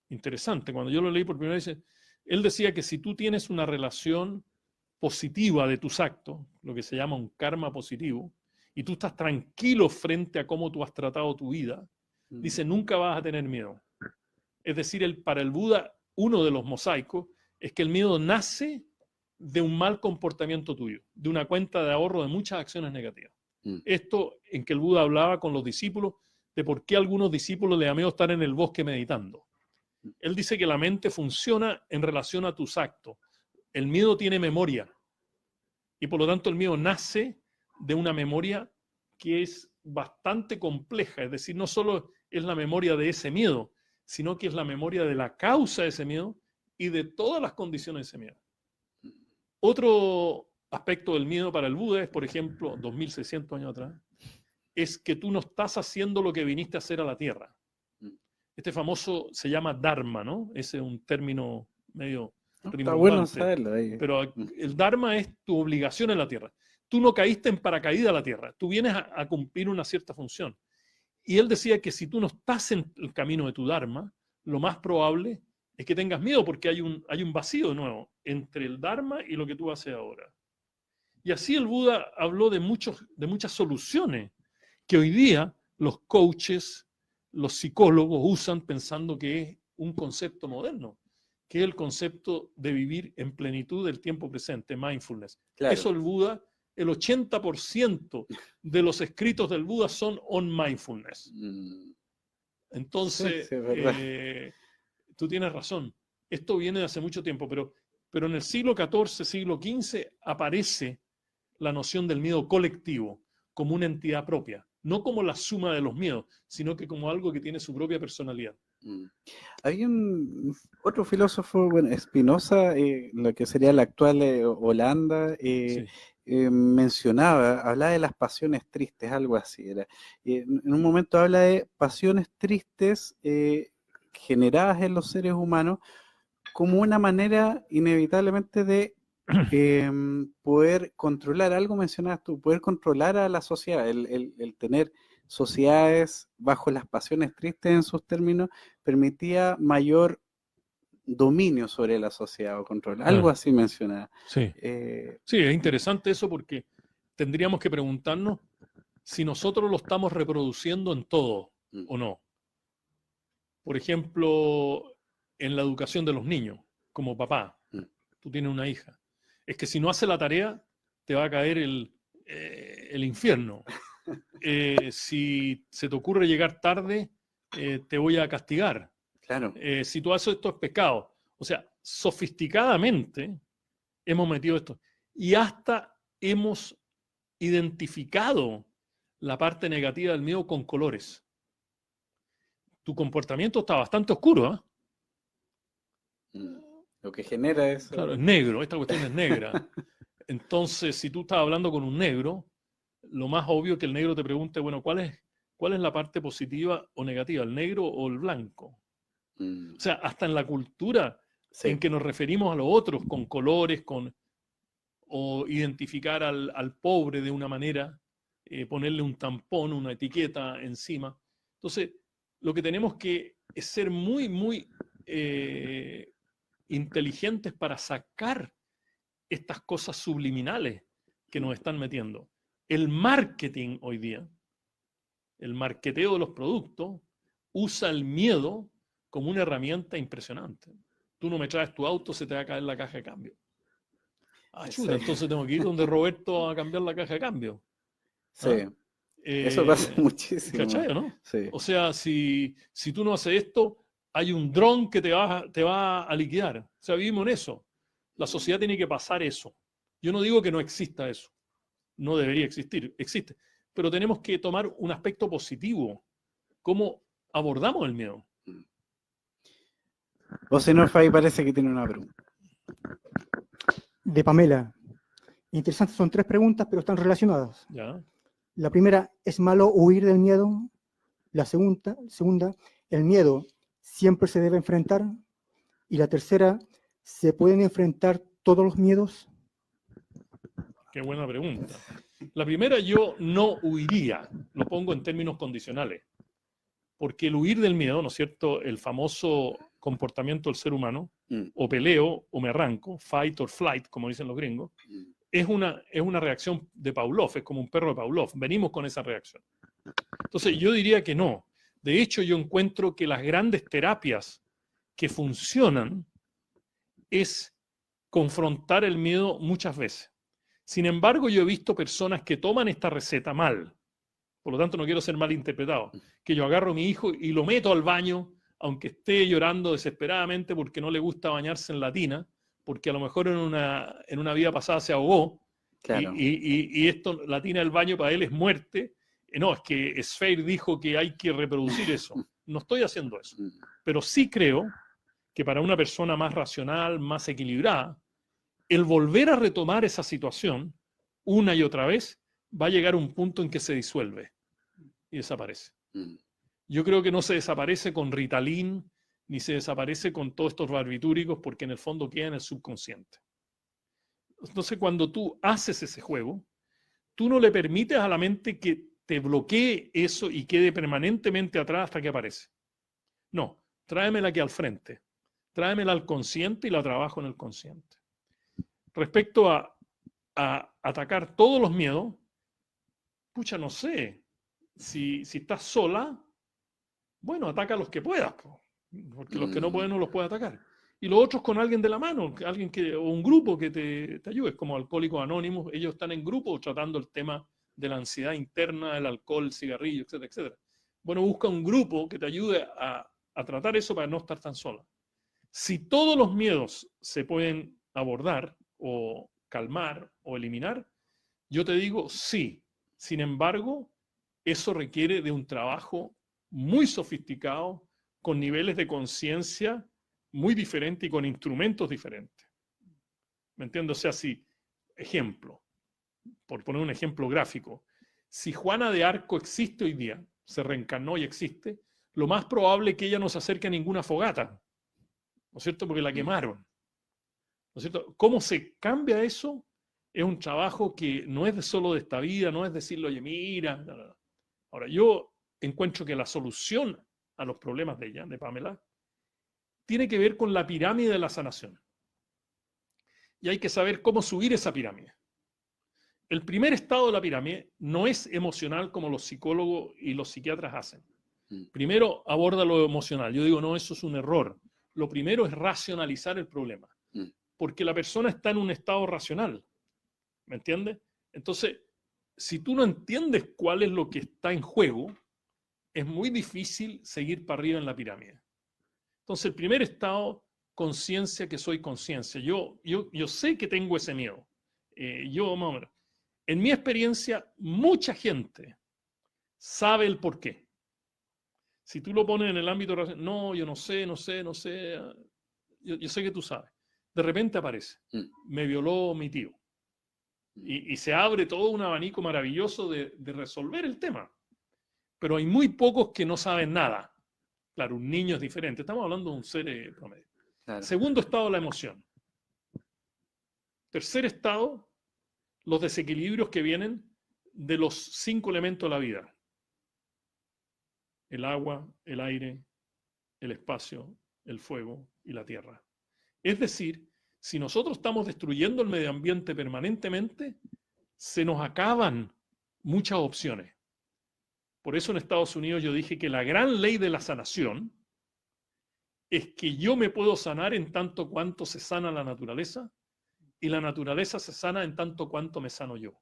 Speaker 2: Interesante, cuando yo lo leí por primera vez, él decía que si tú tienes una relación positiva de tus actos, lo que se llama un karma positivo, y tú estás tranquilo frente a cómo tú has tratado tu vida, dice, nunca vas a tener miedo. Es decir, para el Buda, uno de los mosaicos es que el miedo nace de un mal comportamiento tuyo, de una cuenta de ahorro de muchas acciones negativas. Esto en que el Buda hablaba con los discípulos de por qué a algunos discípulos les da miedo estar en el bosque meditando. Él dice que la mente funciona en relación a tus actos. El miedo tiene memoria y por lo tanto el miedo nace de una memoria que es bastante compleja, es decir, no solo es la memoria de ese miedo, sino que es la memoria de la causa de ese miedo y de todas las condiciones de ese miedo. Otro aspecto del miedo para el Buda es, por ejemplo, 2600 años atrás, es que tú no estás haciendo lo que viniste a hacer a la Tierra. Este famoso se llama Dharma, ¿no? Ese es un término medio rimbombante.
Speaker 1: Está bueno saberlo ahí.
Speaker 2: Pero el Dharma es tu obligación en la Tierra. Tú no caíste en paracaídas a la Tierra. Tú vienes a cumplir una cierta función. Y él decía que si tú no estás en el camino de tu Dharma, lo más probable es que tengas miedo porque hay un vacío de nuevo entre el Dharma y lo que tú haces ahora. Y así el Buda habló de muchas soluciones que hoy día los coaches, los psicólogos usan pensando que es un concepto moderno, que es el concepto de vivir en plenitud del tiempo presente, mindfulness. Claro. Eso el Buda, el 80% de los escritos del Buda son on mindfulness. Entonces, sí, tú tienes razón. Esto viene de hace mucho tiempo, pero en el siglo XIV, siglo XV, aparece la noción del miedo colectivo como una entidad propia. No como la suma de los miedos, sino que como algo que tiene su propia personalidad.
Speaker 1: Hay otro filósofo, bueno, Spinoza, lo que sería la actual Holanda, sí. Hablaba de las pasiones tristes, algo así. En un momento habla de pasiones tristes generadas en los seres humanos como una manera inevitablemente de poder controlar, algo mencionabas tú, poder controlar a la sociedad, el tener sociedades bajo las pasiones tristes en sus términos, permitía mayor dominio sobre la sociedad o control, algo así mencionaba.
Speaker 2: Sí. Sí, es interesante eso porque tendríamos que preguntarnos si nosotros lo estamos reproduciendo en todo o no. Por ejemplo, en la educación de los niños, como papá, tú tienes una hija. Es que si no hace la tarea, te va a caer el infierno. Si se te ocurre llegar tarde, te voy a castigar.
Speaker 1: Claro.
Speaker 2: Si tú haces esto es pecado. O sea, sofisticadamente hemos metido esto. Y hasta hemos identificado la parte negativa del miedo con colores. Tu comportamiento está bastante oscuro, ¿eh?
Speaker 1: Lo que genera eso.
Speaker 2: Claro, es negro, esta cuestión es negra. Entonces, si tú estás hablando con un negro, lo más obvio es que el negro te pregunte, bueno, ¿cuál es la parte positiva o negativa, el negro o el blanco? O sea, hasta en la cultura en que nos referimos a los otros con colores, o identificar al pobre de una manera, ponerle un tampón, una etiqueta encima. Entonces, lo que tenemos que es ser muy, muy inteligentes para sacar estas cosas subliminales que nos están metiendo. El marketing hoy día, el marketeo de los productos, usa el miedo como una herramienta impresionante. Tú no me traes tu auto, se te va a caer la caja de cambio. Ah, chuta, entonces tengo que ir donde Roberto a cambiar la caja de cambio.
Speaker 1: Sí. Eso pasa muchísimo.
Speaker 2: ¿Cachai, no?
Speaker 1: Sí.
Speaker 2: O sea, si tú no haces esto, hay un dron que te va a liquidar. O sea, vivimos en eso. La sociedad tiene que pasar eso. Yo no digo que no exista eso. No debería existir. Existe. Pero tenemos que tomar un aspecto positivo cómo abordamos el miedo.
Speaker 1: Ozenov ahí parece que tiene una pregunta.
Speaker 3: De Pamela. Interesantes, son 3 preguntas, pero están relacionadas.
Speaker 2: ¿Ya?
Speaker 3: La primera, ¿es malo huir del miedo? La segunda, ¿el miedo siempre se debe enfrentar? Y la tercera, ¿se pueden enfrentar todos los miedos?
Speaker 2: Qué buena pregunta. La primera, yo no huiría, lo pongo en términos condicionales, porque el huir del miedo, ¿no es cierto?, el famoso comportamiento del ser humano, o peleo o me arranco, fight or flight, como dicen los gringos, es una reacción de Pavlov, es como un perro de Pavlov, venimos con esa reacción. Entonces yo diría que no. De hecho, yo encuentro que las grandes terapias que funcionan es confrontar el miedo muchas veces. Sin embargo, yo he visto personas que toman esta receta mal. Por lo tanto, no quiero ser malinterpretado. Que yo agarro a mi hijo y lo meto al baño, aunque esté llorando desesperadamente porque no le gusta bañarse en la tina, porque a lo mejor en una vida pasada se ahogó.
Speaker 1: Claro.
Speaker 2: Y esto, la tina del baño para él es muerte. No, es que Sphere dijo que hay que reproducir eso. No estoy haciendo eso. Pero sí creo que para una persona más racional, más equilibrada, el volver a retomar esa situación una y otra vez va a llegar a un punto en que se disuelve y desaparece. Yo creo que no se desaparece con Ritalin ni se desaparece con todos estos barbitúricos porque en el fondo queda en el subconsciente. Entonces, cuando tú haces ese juego, tú no le permites a la mente que te bloquee eso y quede permanentemente atrás hasta que aparece. No, tráemela aquí al frente. Tráemela al consciente y la trabajo en el consciente. Respecto a atacar todos los miedos, pucha, no sé. Si estás sola, bueno, ataca a los que puedas, porque los que no pueden no los puede atacar. Y los otros con alguien de la mano, o un grupo que te ayude, como Alcohólicos Anónimos, ellos están en grupo tratando el tema de la ansiedad interna, el alcohol, el cigarrillo, etcétera, etcétera. Bueno, busca un grupo que te ayude a tratar eso para no estar tan sola. Si todos los miedos se pueden abordar o calmar o eliminar, yo te digo sí. Sin embargo, eso requiere de un trabajo muy sofisticado, con niveles de conciencia muy diferentes y con instrumentos diferentes. ¿Me entiendes? O sea, si, ejemplo, por poner un ejemplo gráfico, si Juana de Arco existe hoy día, se reencarnó y existe, lo más probable es que ella no se acerque a ninguna fogata, ¿no es cierto? Porque la quemaron, ¿no es cierto? ¿Cómo se cambia eso? Es un trabajo que no es solo de esta vida, no es decirle, oye, mira. No. Ahora, yo encuentro que la solución a los problemas de ella, de Pamela, tiene que ver con la pirámide de la sanación. Y hay que saber cómo subir esa pirámide. El primer estado de la pirámide no es emocional como los psicólogos y los psiquiatras hacen. Primero aborda lo emocional. Yo digo, no, eso es un error. Lo primero es racionalizar el problema. Porque la persona está en un estado racional. ¿Me entiendes? Entonces, si tú no entiendes cuál es lo que está en juego, es muy difícil seguir para arriba en la pirámide. Entonces, el primer estado, conciencia, que soy conciencia. Yo sé que tengo ese miedo. Más o menos. En mi experiencia, mucha gente sabe el por qué. Si tú lo pones en el ámbito racional, no, yo no sé. Yo sé que tú sabes. De repente aparece. Me violó mi tío. Y se abre todo un abanico maravilloso de resolver el tema. Pero hay muy pocos que no saben nada. Claro, un niño es diferente. Estamos hablando de un ser promedio. Claro. Segundo estado, la emoción. Tercer estado, los desequilibrios que vienen de los 5 elementos de la vida. El agua, el aire, el espacio, el fuego y la tierra. Es decir, si nosotros estamos destruyendo el medio ambiente permanentemente, se nos acaban muchas opciones. Por eso en Estados Unidos yo dije que la gran ley de la sanación es que yo me puedo sanar en tanto cuanto se sana la naturaleza y la naturaleza se sana en tanto cuanto me sano yo.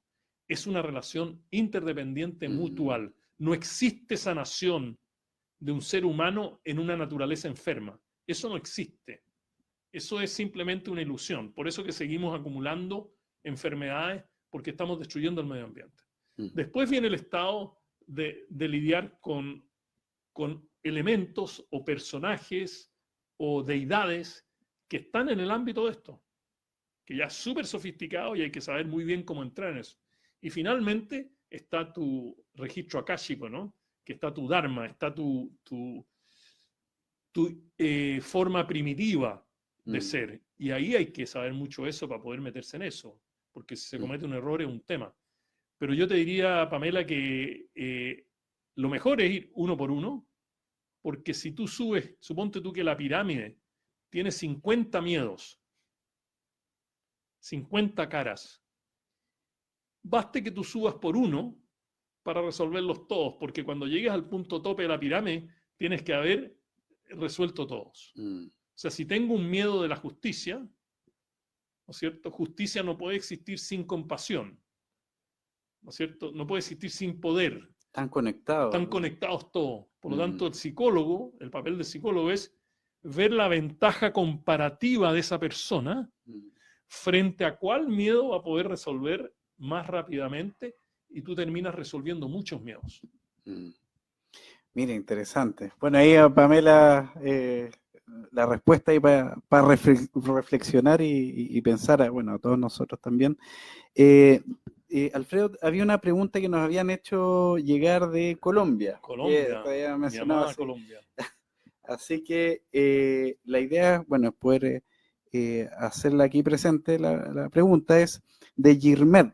Speaker 2: Es una relación interdependiente mutual. No existe sanación de un ser humano en una naturaleza enferma. Eso no existe. Eso es simplemente una ilusión. Por eso que seguimos acumulando enfermedades porque estamos destruyendo el medio ambiente. Después viene el estado de lidiar con con elementos o personajes o deidades que están en el ámbito de esto, que ya es súper sofisticado y hay que saber muy bien cómo entrar en eso. Y finalmente está tu registro akáshico, ¿no? Que está tu dharma, está tu forma primitiva de ser. Y ahí hay que saber mucho eso para poder meterse en eso, porque si se comete un error es un tema. Pero yo te diría, Pamela, que lo mejor es ir uno por uno, porque si tú subes, suponte tú que la pirámide tiene 50 miedos, 50 caras, baste que tú subas por uno para resolverlos todos, porque cuando llegues al punto tope de la pirámide, tienes que haber resuelto todos. O sea, si tengo un miedo de la justicia, ¿no es cierto? Justicia no puede existir sin compasión, ¿no es cierto? No puede existir sin poder.
Speaker 1: Están conectados.
Speaker 2: Están conectados todos. Por lo tanto, el psicólogo, el papel del psicólogo es ver la ventaja comparativa de esa persona frente a cuál miedo va a poder resolver más rápidamente, y tú terminas resolviendo muchos miedos.
Speaker 1: Mira, interesante. Bueno, ahí a Pamela la respuesta ahí para reflexionar y pensar, bueno, a todos nosotros también. Alfredo, había una pregunta que nos habían hecho llegar de Colombia.
Speaker 2: Colombia,
Speaker 1: que había
Speaker 2: mi
Speaker 1: mencionado
Speaker 2: amada
Speaker 1: así.
Speaker 2: Colombia.
Speaker 1: Así que la idea, bueno, es poder hacerla aquí presente. La pregunta es de Girmed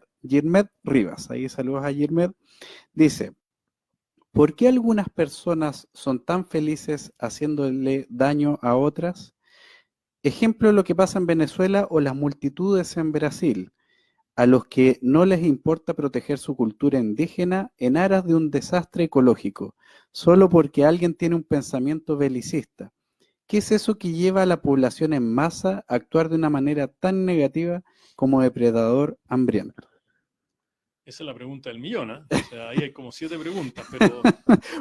Speaker 1: Rivas. Ahí saludos a Girmed. Dice: ¿por qué algunas personas son tan felices haciéndole daño a otras? Ejemplo de lo que pasa en Venezuela o las multitudes en Brasil, a los que no les importa proteger su cultura indígena en aras de un desastre ecológico, solo porque alguien tiene un pensamiento belicista. ¿Qué es eso que lleva a la población en masa a actuar de una manera tan negativa como depredador hambriento?
Speaker 2: Esa es la pregunta del millón, ¿eh? O sea, ahí hay como 7 preguntas, pero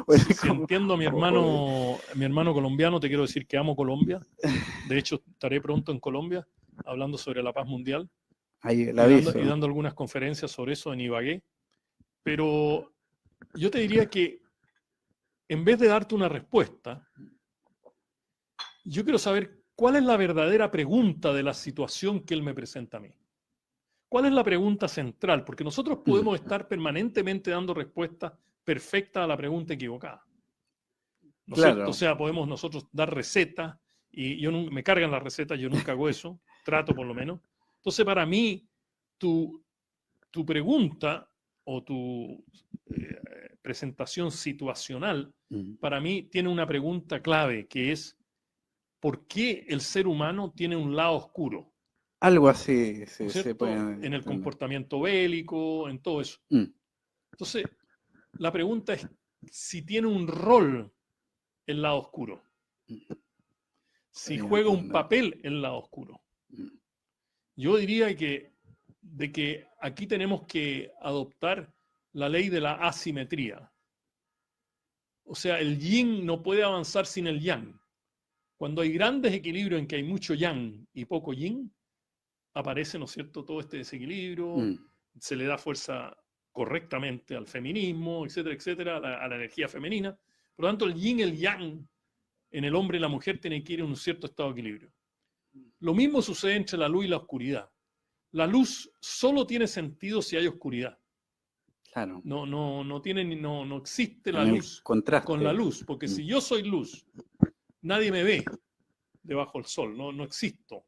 Speaker 1: Bueno,
Speaker 2: si entiendo a mi hermano colombiano, te quiero decir que amo Colombia. De hecho, estaré pronto en Colombia hablando sobre la paz mundial
Speaker 1: ahí
Speaker 2: y dando algunas conferencias sobre eso en Ibagué. Pero yo te diría que en vez de darte una respuesta, yo quiero saber cuál es la verdadera pregunta de la situación que él me presenta a mí. ¿Cuál es la pregunta central? Porque nosotros podemos estar permanentemente dando respuestas perfectas a la pregunta equivocada. ¿No es cierto? O sea, podemos nosotros dar recetas y me cargan las recetas, yo nunca hago eso, trato por lo menos. Entonces, para mí, tu pregunta o tu presentación situacional, para mí tiene una pregunta clave, que es: ¿por qué el ser humano tiene un lado oscuro?
Speaker 1: Algo así
Speaker 2: se puede en el comportamiento bélico, en todo eso. Entonces, la pregunta es si tiene un rol el lado oscuro, si juega un papel el lado oscuro. Yo diría que aquí tenemos que adoptar la ley de la asimetría. O sea, el yin no puede avanzar sin el yang. Cuando hay grandes equilibrios en que hay mucho yang y poco yin, aparece, ¿no es cierto?, todo este desequilibrio, se le da fuerza correctamente al feminismo, etcétera, etcétera, a la energía femenina. Por lo tanto, el yin y el yang en el hombre y la mujer tienen que ir en un cierto estado de equilibrio. Lo mismo sucede entre la luz y la oscuridad. La luz solo tiene sentido si hay oscuridad.
Speaker 1: Claro.
Speaker 2: No existe la luz con la luz, porque si yo soy luz, nadie me ve debajo del sol, no existo.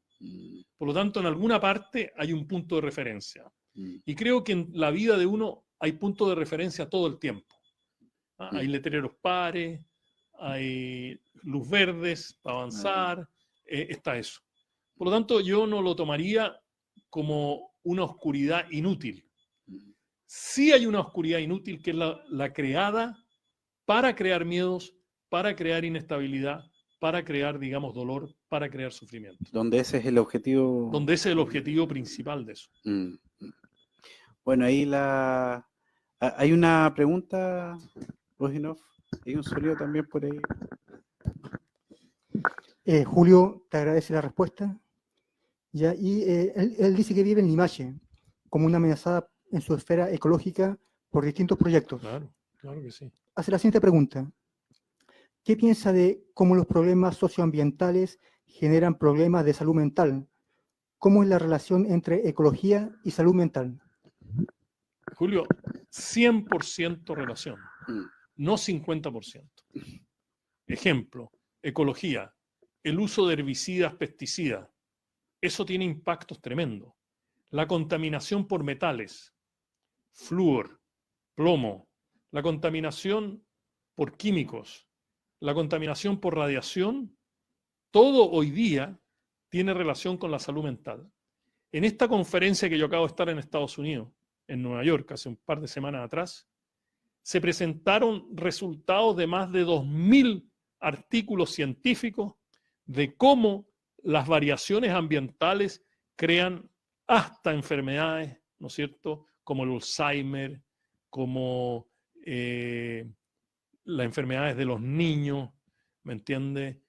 Speaker 2: Por lo tanto, en alguna parte hay un punto de referencia. Y creo que en la vida de uno hay puntos de referencia todo el tiempo. Hay letreros pares, hay luz verdes para avanzar, está eso. Por lo tanto, yo no lo tomaría como una oscuridad inútil. Sí hay una oscuridad inútil, que es la creada para crear miedos, para crear inestabilidad, para crear, digamos, dolor, para crear sufrimiento.
Speaker 1: Donde ese es el objetivo.
Speaker 2: Donde ese es el objetivo principal de eso.
Speaker 1: Bueno, ahí hay una pregunta, Roginov, hay un sonido también por ahí.
Speaker 3: Julio te agradece la respuesta. Ya, y él dice que vive en Limache, como una amenazada en su esfera ecológica por distintos proyectos.
Speaker 2: Claro que sí.
Speaker 3: Hace la siguiente pregunta: ¿Qué piensa de cómo los problemas socioambientales generan problemas de salud mental? ¿Cómo es la relación entre ecología y salud mental?
Speaker 2: Julio, 100% relación, no 50%. Ejemplo, ecología, el uso de herbicidas, pesticidas. Eso tiene impactos tremendos. La contaminación por metales, flúor, plomo, la contaminación por químicos, la contaminación por radiación, todo hoy día tiene relación con la salud mental. En esta conferencia que yo acabo de estar en Estados Unidos, en Nueva York, hace un par de semanas atrás, se presentaron resultados de más de 2000 artículos científicos de cómo las variaciones ambientales crean hasta enfermedades, ¿no es cierto?, como el Alzheimer, como las enfermedades de los niños, ¿me entiende?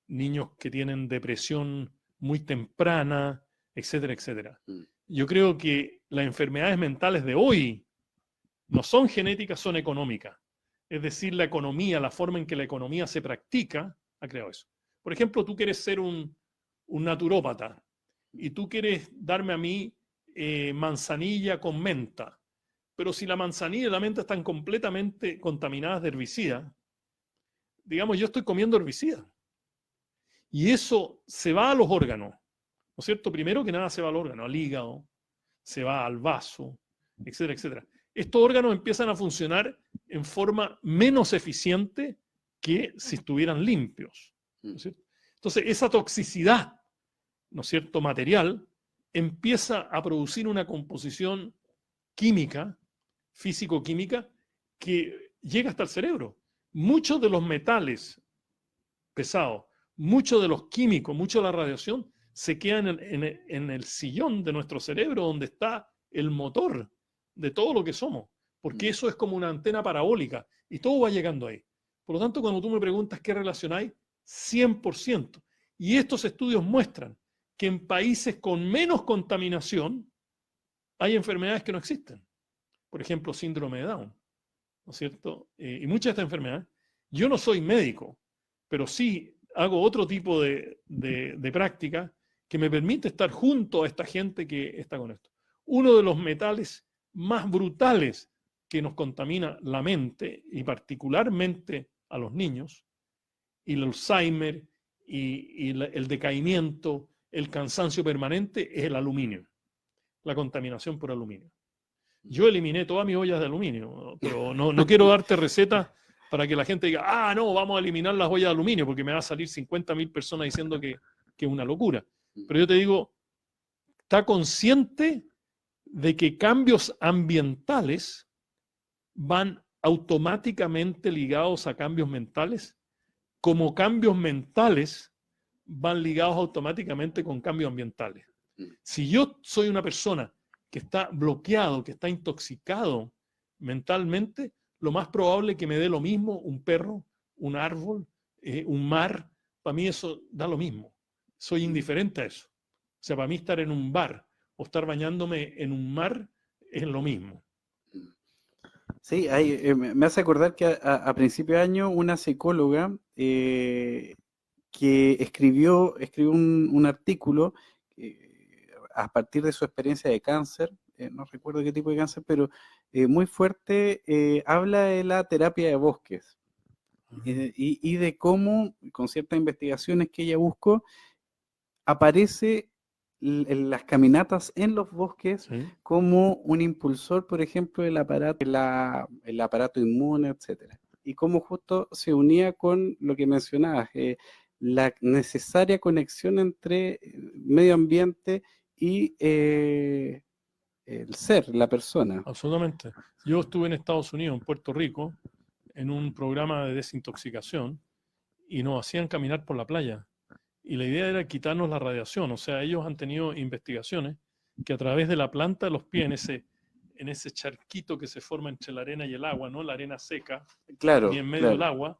Speaker 2: Niños que tienen depresión muy temprana, etcétera, etcétera. Yo creo que las enfermedades mentales de hoy no son genéticas, son económicas. Es decir, la economía, la forma en que la economía se practica, ha creado eso. Por ejemplo, tú quieres ser un naturópata y tú quieres darme a mí manzanilla con menta, pero si la manzanilla y la menta están completamente contaminadas de herbicida, digamos, yo estoy comiendo herbicida. Y eso se va a los órganos, ¿no es cierto? Primero que nada se va al órgano, al hígado, se va al vaso, etcétera, etcétera. Estos órganos empiezan a funcionar en forma menos eficiente que si estuvieran limpios, ¿no es cierto? Entonces, esa toxicidad, ¿no es cierto?, material, empieza a producir una composición química, físico-química, que llega hasta el cerebro. Muchos de los metales pesados, muchos de los químicos, mucha de la radiación se quedan en el sillón de nuestro cerebro, donde está el motor de todo lo que somos, porque eso es como una antena parabólica y todo va llegando ahí. Por lo tanto, cuando tú me preguntas qué relación hay, 100%. Y estos estudios muestran que en países con menos contaminación hay enfermedades que no existen. Por ejemplo, síndrome de Down, ¿no es cierto? Y muchas de estas enfermedades, yo no soy médico, pero sí hago otro tipo de práctica que me permite estar junto a esta gente que está con esto. Uno de los metales más brutales que nos contamina la mente, y particularmente a los niños, y el Alzheimer, y el decaimiento, el cansancio permanente, es el aluminio, la contaminación por aluminio. Yo eliminé todas mis ollas de aluminio, pero no quiero darte recetas para que la gente diga, ah, no, vamos a eliminar las ollas de aluminio, porque me va a salir 50.000 personas diciendo que es una locura. Pero yo te digo, está consciente de que cambios ambientales van automáticamente ligados a cambios mentales, como cambios mentales van ligados automáticamente con cambios ambientales. Si yo soy una persona que está bloqueado, que está intoxicado mentalmente, lo más probable es que me dé lo mismo un perro, un árbol, un mar. Para mí eso da lo mismo. Soy indiferente a eso. O sea, para mí estar en un bar o estar bañándome en un mar es lo mismo.
Speaker 1: Sí, me hace acordar que a principio de año una psicóloga que escribió un artículo a partir de su experiencia de cáncer, no recuerdo qué tipo de cáncer, pero muy fuerte, habla de la terapia de bosques y de cómo, con ciertas investigaciones que ella buscó, aparece en las caminatas en los bosques, ¿sí?, como un impulsor, por ejemplo, del aparato, el aparato inmune, etcétera. Y cómo justo se unía con lo que mencionabas, la necesaria conexión entre medio ambiente y el ser, la persona.
Speaker 2: Absolutamente. Yo estuve en Estados Unidos, en Puerto Rico, en un programa de desintoxicación y nos hacían caminar por la playa. Y la idea era quitarnos la radiación. O sea, ellos han tenido investigaciones que a través de la planta de los pies, en ese charquito que se forma entre la arena y el agua, ¿no? La arena seca,
Speaker 1: claro,
Speaker 2: y en medio del agua,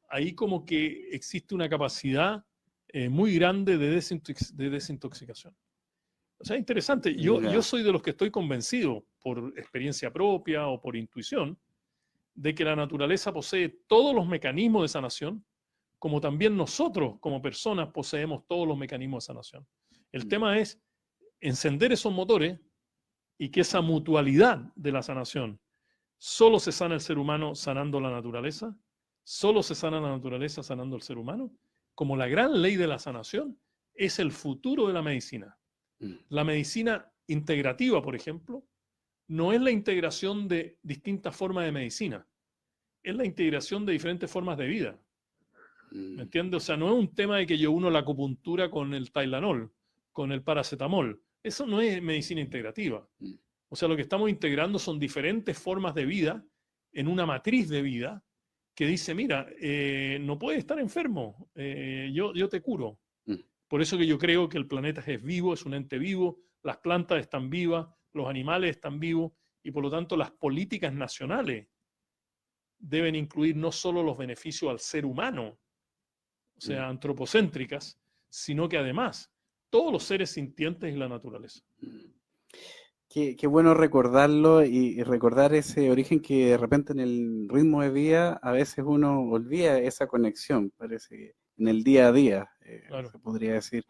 Speaker 2: ahí como que existe una capacidad muy grande de desintoxicación. O sea, interesante. Yo soy de los que estoy convencido, por experiencia propia o por intuición, de que la naturaleza posee todos los mecanismos de sanación, como también nosotros como personas poseemos todos los mecanismos de sanación. El tema es encender esos motores y que esa mutualidad de la sanación, solo se sana el ser humano sanando la naturaleza, solo se sana la naturaleza sanando el ser humano, como la gran ley de la sanación es el futuro de la medicina. La medicina integrativa, por ejemplo, no es la integración de distintas formas de medicina, es la integración de diferentes formas de vida. ¿Me entiendes? O sea, no es un tema de que yo uno la acupuntura con el Tylenol, con el paracetamol. Eso no es medicina integrativa. O sea, lo que estamos integrando son diferentes formas de vida en una matriz de vida que dice, mira, no puedes estar enfermo, yo te curo. Por eso que yo creo que el planeta es vivo, es un ente vivo, las plantas están vivas, los animales están vivos, y por lo tanto las políticas nacionales deben incluir no solo los beneficios al ser humano, o sea, antropocéntricas, sino que además todos los seres sintientes y la naturaleza.
Speaker 1: Qué bueno recordarlo y recordar ese origen que de repente en el ritmo de vida a veces uno olvida esa conexión, parece que en el día a día,
Speaker 2: Claro.
Speaker 1: se podría decir.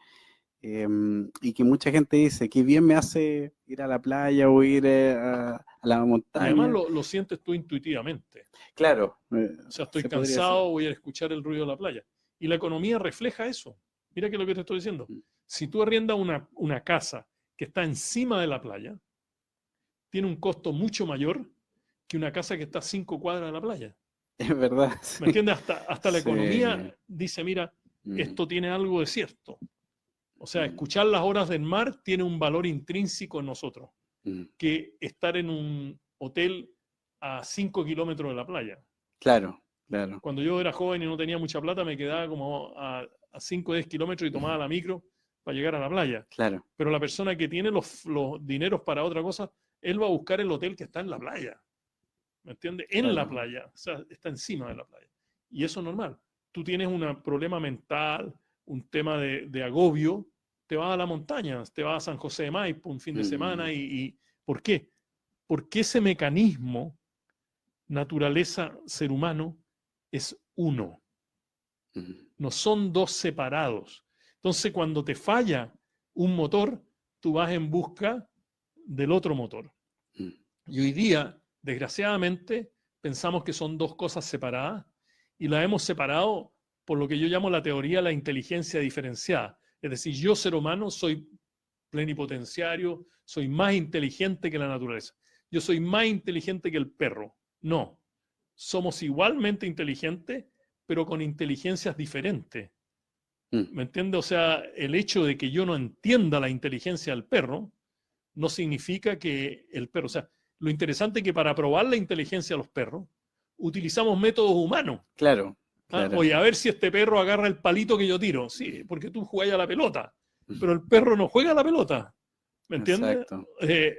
Speaker 1: Y que mucha gente dice, qué bien me hace ir a la playa o ir a la
Speaker 2: Y
Speaker 1: montaña.
Speaker 2: además lo sientes tú intuitivamente.
Speaker 1: Claro.
Speaker 2: O sea, estoy
Speaker 1: se podría
Speaker 2: cansado, voy a escuchar el ruido de la playa. Y la economía refleja eso. Mira que es lo que te estoy diciendo. Si tú arriendas una casa que está encima de la playa, tiene un costo mucho mayor que una casa que está a 5 cuadras de la playa.
Speaker 1: Es verdad.
Speaker 2: ¿Me entiendes? Hasta la
Speaker 1: Sí.
Speaker 2: economía dice, mira, esto tiene algo de cierto. O sea, escuchar las olas del mar tiene un valor intrínseco en nosotros, que estar en un hotel a 5 kilómetros de la playa.
Speaker 1: Claro, claro.
Speaker 2: Cuando yo era joven y no tenía mucha plata, me quedaba como a 5 o 10 kilómetros y tomaba la micro para llegar a la playa.
Speaker 1: Claro.
Speaker 2: Pero la persona que tiene los dineros para otra cosa, él va a buscar el hotel que está en la playa. ¿Me entiendes? En la playa. O sea, está encima de la playa. Y eso es normal. Tú tienes un problema mental, un tema de agobio, te vas a la montaña, te vas a San José de Maipo un fin de semana. Y ¿por qué? Porque ese mecanismo, naturaleza-ser humano, es uno. No son dos separados. Entonces, cuando te falla un motor, tú vas en busca del otro motor. Y hoy día, desgraciadamente, pensamos que son dos cosas separadas y las hemos separado por lo que yo llamo la teoría de la inteligencia diferenciada. Es decir, yo, ser humano, soy plenipotenciario, soy más inteligente que la naturaleza. Yo soy más inteligente que el perro. No, somos igualmente inteligentes, pero con inteligencias diferentes. ¿Me entiendes? O sea, el hecho de que yo no entienda la inteligencia del perro no significa que el perro... O sea, lo interesante es que para probar la inteligencia de los perros utilizamos métodos humanos.
Speaker 1: Claro. Claro.
Speaker 2: Oye, a ver si este perro agarra el palito que yo tiro. Sí, porque tú juegas a la pelota, pero el perro no juega a la pelota. ¿Me entiendes?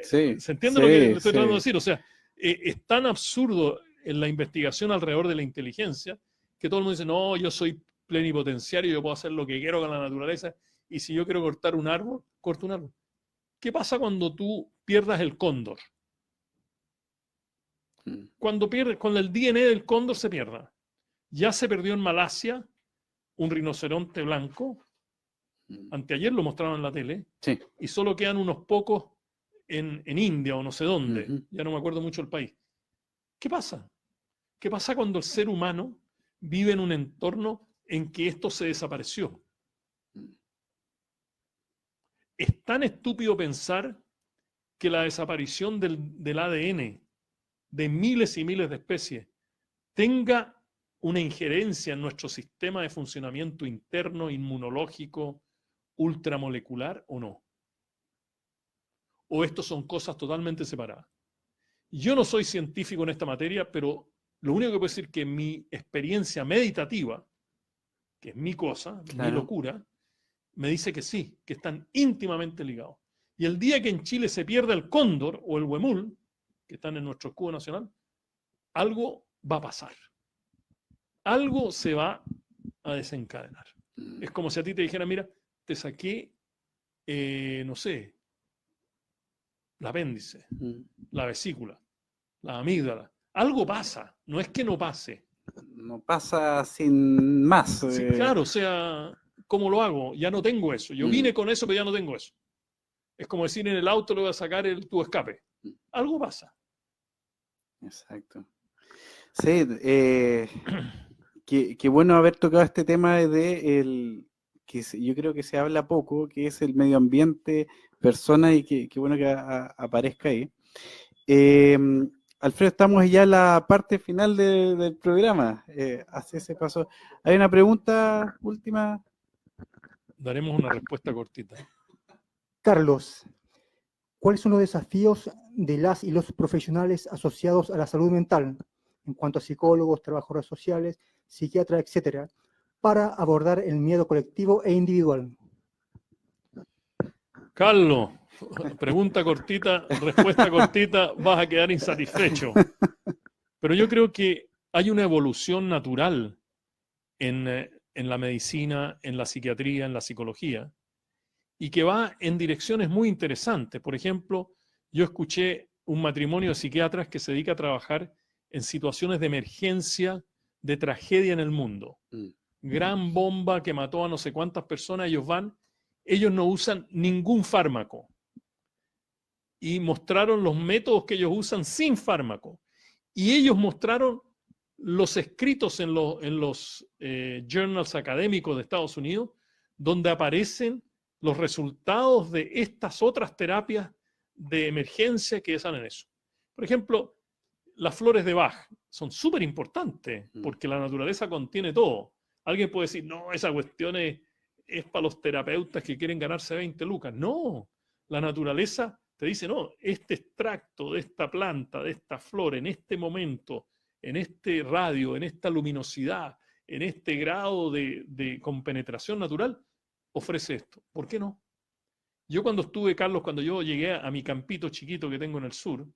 Speaker 1: Sí,
Speaker 2: ¿Se entiende lo que le estoy tratando de decir? O sea, es tan absurdo en la investigación alrededor de la inteligencia que todo el mundo dice, no, yo soy plenipotenciario, yo puedo hacer lo que quiero con la naturaleza y si yo quiero cortar un árbol, corto un árbol. ¿Qué pasa cuando tú pierdas el cóndor? Cuando el DNA del cóndor se pierda. Ya se perdió en Malasia un rinoceronte blanco. Anteayer lo mostraron en la tele.
Speaker 1: Sí.
Speaker 2: Y solo quedan unos pocos en India o no sé dónde. Ya no me acuerdo mucho el país. ¿Qué pasa? ¿Qué pasa cuando el ser humano vive en un entorno en que esto se desapareció? Es tan estúpido pensar que la desaparición del ADN de miles y miles de especies tenga una injerencia en nuestro sistema de funcionamiento interno, inmunológico, ultramolecular o no. O estos son cosas totalmente separadas. Yo no soy científico en esta materia, pero lo único que puedo decir es que mi experiencia meditativa, que es mi cosa, mi locura, me dice que sí, que están íntimamente ligados. Y el día que en Chile se pierda el cóndor o el huemul, que están en nuestro escudo nacional, algo va a pasar. Algo se va a desencadenar. Es como si a ti te dijera, mira, te saqué, no sé, el apéndice, la vesícula, la amígdala, Algo pasa, no es que no pase.
Speaker 1: No pasa sin más.
Speaker 2: Sí, claro, o sea, ¿cómo lo hago? Ya no tengo eso. Yo vine con eso, pero ya no tengo eso. Es como decir en el auto le voy a sacar el tubo escape. Algo pasa.
Speaker 1: Exacto. Sí, qué bueno haber tocado este tema de yo creo que se habla poco, que es el medio ambiente, personas, y qué bueno que aparezca ahí. Alfredo, estamos ya en la parte final del programa. Hacia ese paso. ¿Hay una pregunta última?
Speaker 2: Daremos una respuesta cortita.
Speaker 3: Carlos, ¿cuáles son los desafíos de las y los profesionales asociados a la salud mental, en cuanto a psicólogos, trabajadores sociales, psiquiatras, etcétera, para abordar el miedo colectivo e individual?
Speaker 2: Carlos, pregunta cortita, respuesta cortita, vas a quedar insatisfecho. Pero yo creo que hay una evolución natural en la medicina, en la psiquiatría, en la psicología, y que va en direcciones muy interesantes. Por ejemplo, yo escuché un matrimonio de psiquiatras que se dedica a trabajar en situaciones de emergencia, de tragedia en el mundo. Gran bomba que mató a no sé cuántas personas, ellos no usan ningún fármaco. Y mostraron los métodos que ellos usan sin fármaco. Y ellos mostraron los escritos en los journals académicos de Estados Unidos, donde aparecen los resultados de estas otras terapias de emergencia que están en eso. Por ejemplo, las flores de Bach son súper importantes porque la naturaleza contiene todo. Alguien puede decir, no, esa cuestión es para los terapeutas que quieren ganarse 20 lucas. No, la naturaleza te dice, no, este extracto de esta planta, de esta flor, en este momento, en este radio, en esta luminosidad, en este grado de compenetración natural, ofrece esto. ¿Por qué no? Yo cuando yo llegué a mi campito chiquito que tengo en el sur,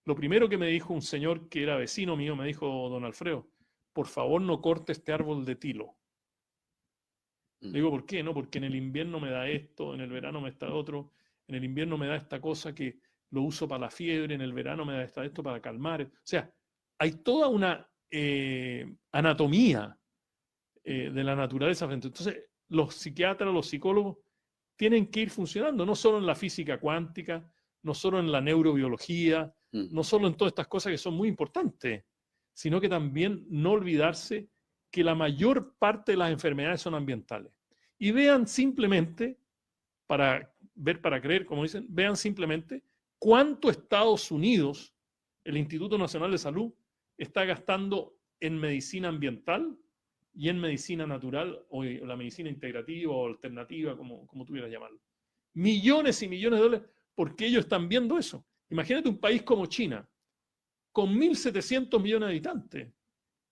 Speaker 2: lo primero que me dijo un señor que era vecino mío, me dijo, don Alfredo, por favor no corte este árbol de tilo. Le digo, ¿por qué? No, porque en el invierno me da esto, en el verano me da otro, en el invierno me da esta cosa que lo uso para la fiebre, en el verano me da esto para calmar. O sea, hay toda una anatomía de la naturaleza. Entonces, los psiquiatras, los psicólogos, tienen que ir funcionando, no solo en la física cuántica, no solo en la neurobiología, no solo en todas estas cosas que son muy importantes, sino que también no olvidarse que la mayor parte de las enfermedades son ambientales. Y vean simplemente, para ver, para creer, como dicen, vean simplemente cuánto Estados Unidos, el Instituto Nacional de Salud, está gastando en medicina ambiental y en medicina natural, o la medicina integrativa o alternativa, como tú quieras llamarlo. Millones y millones de dólares, porque ellos están viendo eso. Imagínate un país como China, con 1.700 millones de habitantes.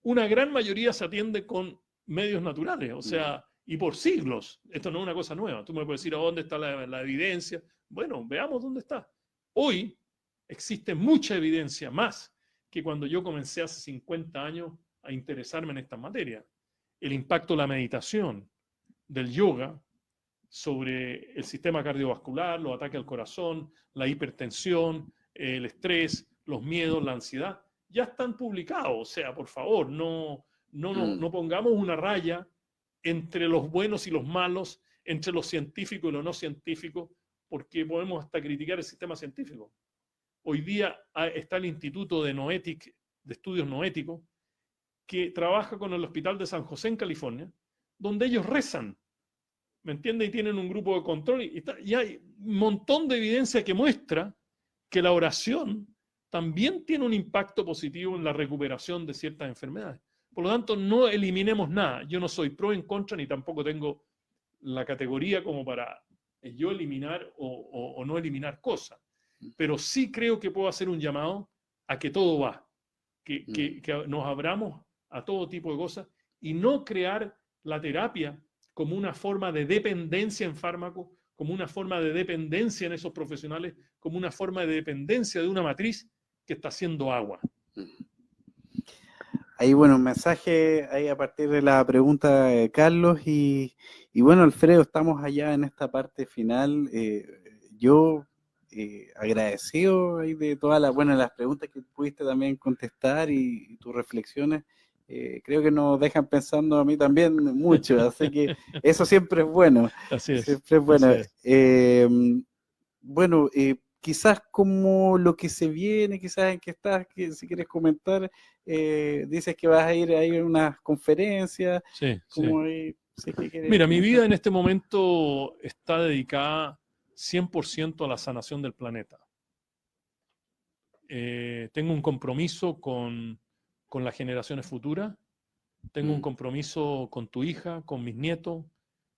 Speaker 2: Una gran mayoría se atiende con medios naturales, o sea, y por siglos. Esto no es una cosa nueva. Tú me puedes decir, ¿a dónde está la evidencia? Bueno, veamos dónde está. Hoy existe mucha evidencia, más que cuando yo comencé hace 50 años a interesarme en esta materia. El impacto de la meditación, del yoga, sobre el sistema cardiovascular, los ataques al corazón, la hipertensión, el estrés, los miedos, la ansiedad, ya están publicados. O sea, por favor, no pongamos una raya entre los buenos y los malos, entre los científicos y los no científicos, porque podemos hasta criticar el sistema científico. Hoy día está el Instituto de Noetic, de Estudios Noéticos, que trabaja con el Hospital de San José en California, donde ellos rezan, ¿me entiendes? Y tienen un grupo de control y hay un montón de evidencia que muestra que la oración también tiene un impacto positivo en la recuperación de ciertas enfermedades. Por lo tanto, no eliminemos nada. Yo no soy pro en contra, ni tampoco tengo la categoría como para yo eliminar o no eliminar cosas. Pero sí creo que puedo hacer un llamado a que todo va, que nos abramos a todo tipo de cosas y no crear la terapia como una forma de dependencia en fármacos, como una forma de dependencia en esos profesionales, como una forma de dependencia de una matriz que está haciendo agua.
Speaker 1: Ahí, bueno, un mensaje ahí a partir de la pregunta de Carlos y bueno, Alfredo, estamos allá en esta parte final. Yo agradecido ahí de todas las preguntas que pudiste también contestar y tus reflexiones. Creo que nos dejan pensando a mí también mucho, así que eso siempre es bueno.
Speaker 2: Así es.
Speaker 1: Siempre es bueno.
Speaker 2: Así es.
Speaker 1: Bueno, quizás como lo que se viene, quizás en que estás, que si quieres comentar, dices que vas a ir a unas conferencias,
Speaker 2: Sí,
Speaker 1: como
Speaker 2: sí.
Speaker 1: ahí, si que quieres
Speaker 2: Mira, mi
Speaker 1: comentar.
Speaker 2: vida en este momento está dedicada 100% a la sanación del planeta. Tengo un compromiso con las generaciones futuras, tengo un compromiso con tu hija, con mis nietos.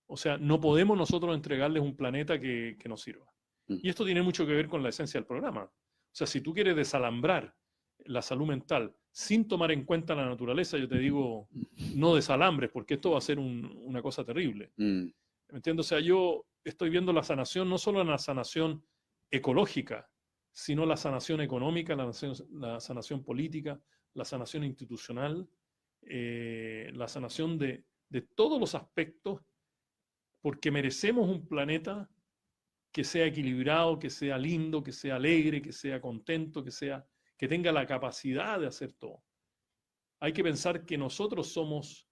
Speaker 2: O sea, no podemos nosotros entregarles un planeta que nos sirva. Y esto tiene mucho que ver con la esencia del programa. O sea, si tú quieres desalambrar la salud mental sin tomar en cuenta la naturaleza, yo te digo, no desalambres, porque esto va a ser una cosa terrible. ¿Me entiendes? O sea, yo estoy viendo la sanación, no solo la sanación ecológica, sino la sanación económica, la sanación política, la sanación institucional, la sanación de todos los aspectos, porque merecemos un planeta que sea equilibrado, que sea lindo, que sea alegre, que sea contento, que tenga la capacidad de hacer todo. Hay que pensar que nosotros somos,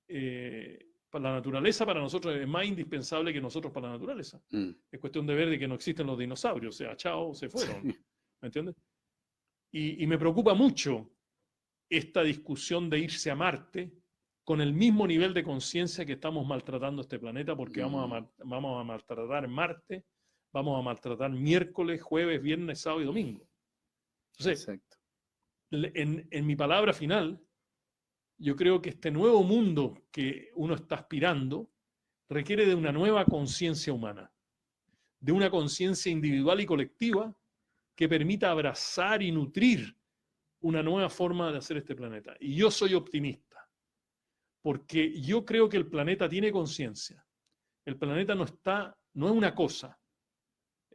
Speaker 2: la naturaleza para nosotros es más indispensable que nosotros para la naturaleza. Es cuestión de ver de que no existen los dinosaurios, o sea, chao, se fueron. ¿Me entiendes? Y me preocupa mucho esta discusión de irse a Marte con el mismo nivel de conciencia que estamos maltratando este planeta, porque vamos a maltratar Marte, vamos a maltratar miércoles, jueves, viernes, sábado y domingo. Entonces,
Speaker 1: Exacto.
Speaker 2: en mi palabra final, yo creo que este nuevo mundo que uno está aspirando requiere de una nueva conciencia humana, de una conciencia individual y colectiva que permita abrazar y nutrir una nueva forma de hacer este planeta. Y yo soy optimista, porque yo creo que el planeta tiene conciencia. El planeta no es una cosa,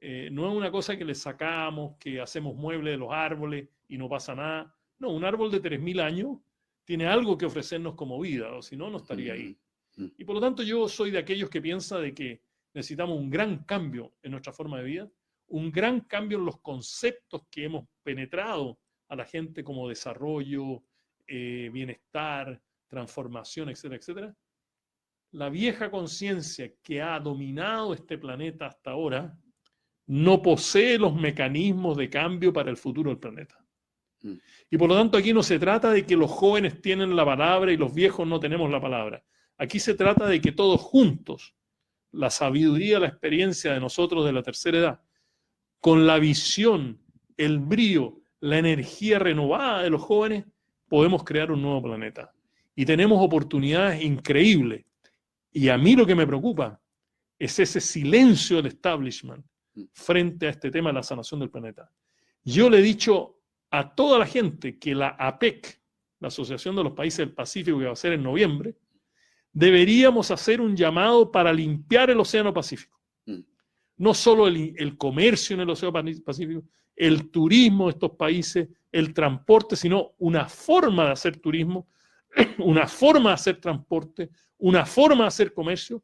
Speaker 2: no es una cosa que le sacamos, que hacemos muebles de los árboles y no pasa nada. No, un árbol de 3000 años tiene algo que ofrecernos como vida, o si no, no estaría ahí. Y por lo tanto yo soy de aquellos que piensan de que necesitamos un gran cambio en nuestra forma de vida, un gran cambio en los conceptos que hemos penetrado a la gente como desarrollo, bienestar, transformación, etcétera, etcétera. La vieja conciencia que ha dominado este planeta hasta ahora no posee los mecanismos de cambio para el futuro del planeta. Y por lo tanto aquí no se trata de que los jóvenes tienen la palabra y los viejos no tenemos la palabra. Aquí se trata de que todos juntos, la sabiduría, la experiencia de nosotros de la tercera edad, con la visión, el brío, la energía renovada de los jóvenes, podemos crear un nuevo planeta. Y tenemos oportunidades increíbles. Y a mí lo que me preocupa es ese silencio del establishment frente a este tema de la sanación del planeta. Yo le he dicho a toda la gente que la APEC, la Asociación de los Países del Pacífico, que va a ser en noviembre, deberíamos hacer un llamado para limpiar el Océano Pacífico. No solo el comercio en el Océano Pacífico, el turismo de estos países, el transporte, sino una forma de hacer turismo, una forma de hacer transporte, una forma de hacer comercio,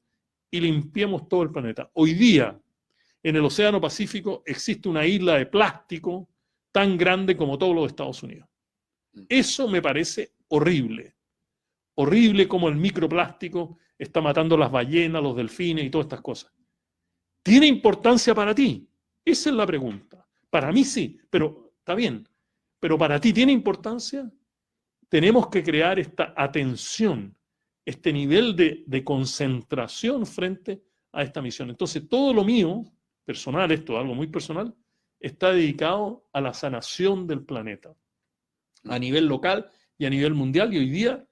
Speaker 2: y limpiemos todo el planeta. Hoy día, en el Océano Pacífico existe una isla de plástico tan grande como todos los Estados Unidos. Eso me parece horrible. Horrible como el microplástico está matando las ballenas, los delfines y todas estas cosas. ¿Tiene importancia para ti? Esa es la pregunta. Para mí sí, pero está bien. Pero para ti ¿tiene importancia? Tenemos que crear esta atención, este nivel de concentración frente a esta misión. Entonces, todo lo mío, personal, esto es algo muy personal, está dedicado a la sanación del planeta, a nivel local y a nivel mundial, y hoy día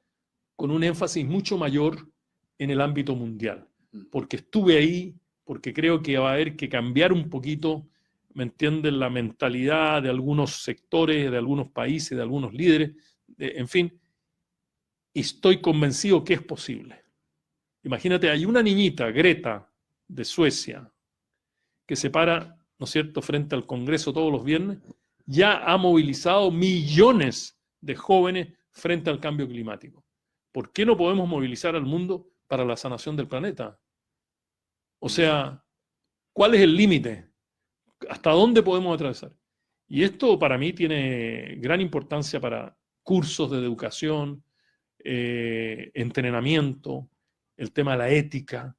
Speaker 2: con un énfasis mucho mayor en el ámbito mundial, porque estuve ahí, porque creo que va a haber que cambiar un poquito, ¿me entienden?, la mentalidad de algunos sectores, de algunos países, de algunos líderes, en fin, y estoy convencido que es posible. Imagínate, hay una niñita, Greta, de Suecia, que se para, ¿no es cierto?, frente al Congreso todos los viernes, ya ha movilizado millones de jóvenes frente al cambio climático. ¿Por qué no podemos movilizar al mundo para la sanación del planeta? O sea, ¿cuál es el límite? ¿Hasta dónde podemos atravesar? Y esto para mí tiene gran importancia para cursos de educación, entrenamiento, el tema de la ética,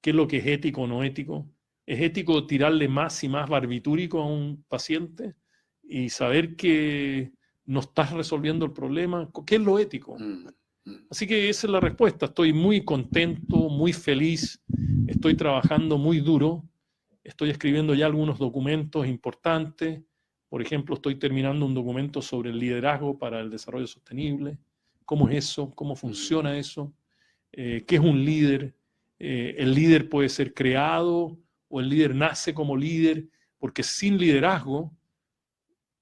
Speaker 2: qué es lo que es ético o no ético. ¿Es ético tirarle más y más barbitúrico a un paciente y saber que no estás resolviendo el problema? ¿Qué es lo ético? Así que esa es la respuesta. Estoy muy contento, muy feliz, estoy trabajando muy duro, estoy escribiendo ya algunos documentos importantes. Por ejemplo, estoy terminando un documento sobre el liderazgo para el desarrollo sostenible. ¿Cómo es eso? ¿Cómo funciona eso? ¿Qué es un líder? ¿El líder puede ser creado o el líder nace como líder? Porque sin liderazgo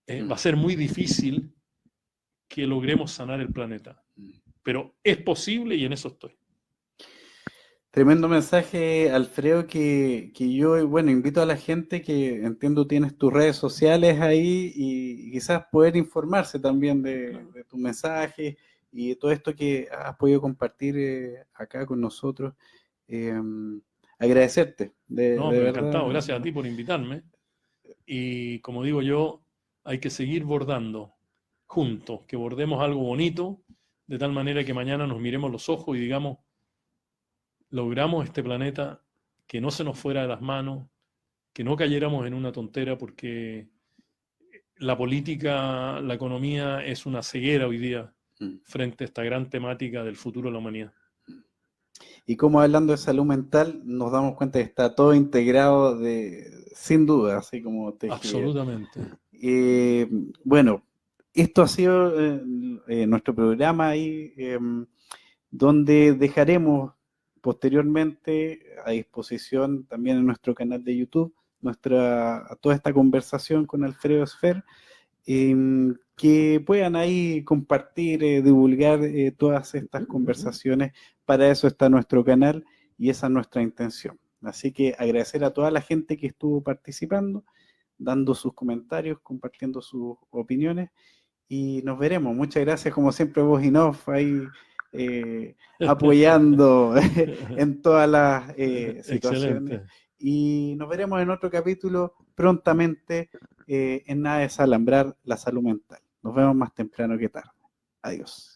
Speaker 2: va a ser muy difícil que logremos sanar el planeta. Pero es posible y en eso estoy.
Speaker 1: Tremendo mensaje, Alfredo, que yo, bueno, invito a la gente que entiendo tienes tus redes sociales ahí y quizás poder informarse también de tus mensajes y de todo esto que has podido compartir acá con nosotros. Agradecerte,
Speaker 2: No,
Speaker 1: de
Speaker 2: pero
Speaker 1: verdad.
Speaker 2: encantado. Gracias a ti por invitarme. Y como digo yo, hay que seguir bordando juntos, que bordemos algo bonito, de tal manera que mañana nos miremos los ojos y digamos, logramos este planeta, que no se nos fuera de las manos, que no cayéramos en una tontera, porque la política, la economía es una ceguera hoy día frente a esta gran temática del futuro de la humanidad.
Speaker 1: Y como hablando de salud mental, nos damos cuenta que está todo integrado sin duda, así como te escribí.
Speaker 2: Absolutamente.
Speaker 1: Bueno, esto ha sido nuestro programa ahí, donde dejaremos posteriormente a disposición también en nuestro canal de YouTube toda esta conversación con Alfredo Esfer, que puedan ahí compartir, divulgar todas estas conversaciones. Para eso está nuestro canal y esa es nuestra intención. Así que agradecer a toda la gente que estuvo participando, dando sus comentarios, compartiendo sus opiniones y nos veremos. Muchas gracias, como siempre, Voz in Off, ahí apoyando en todas las situaciones.
Speaker 2: Excelente.
Speaker 1: Y nos veremos en otro capítulo prontamente en Nada de Salambrar la Salud Mental. Nos vemos más temprano que tarde. Adiós.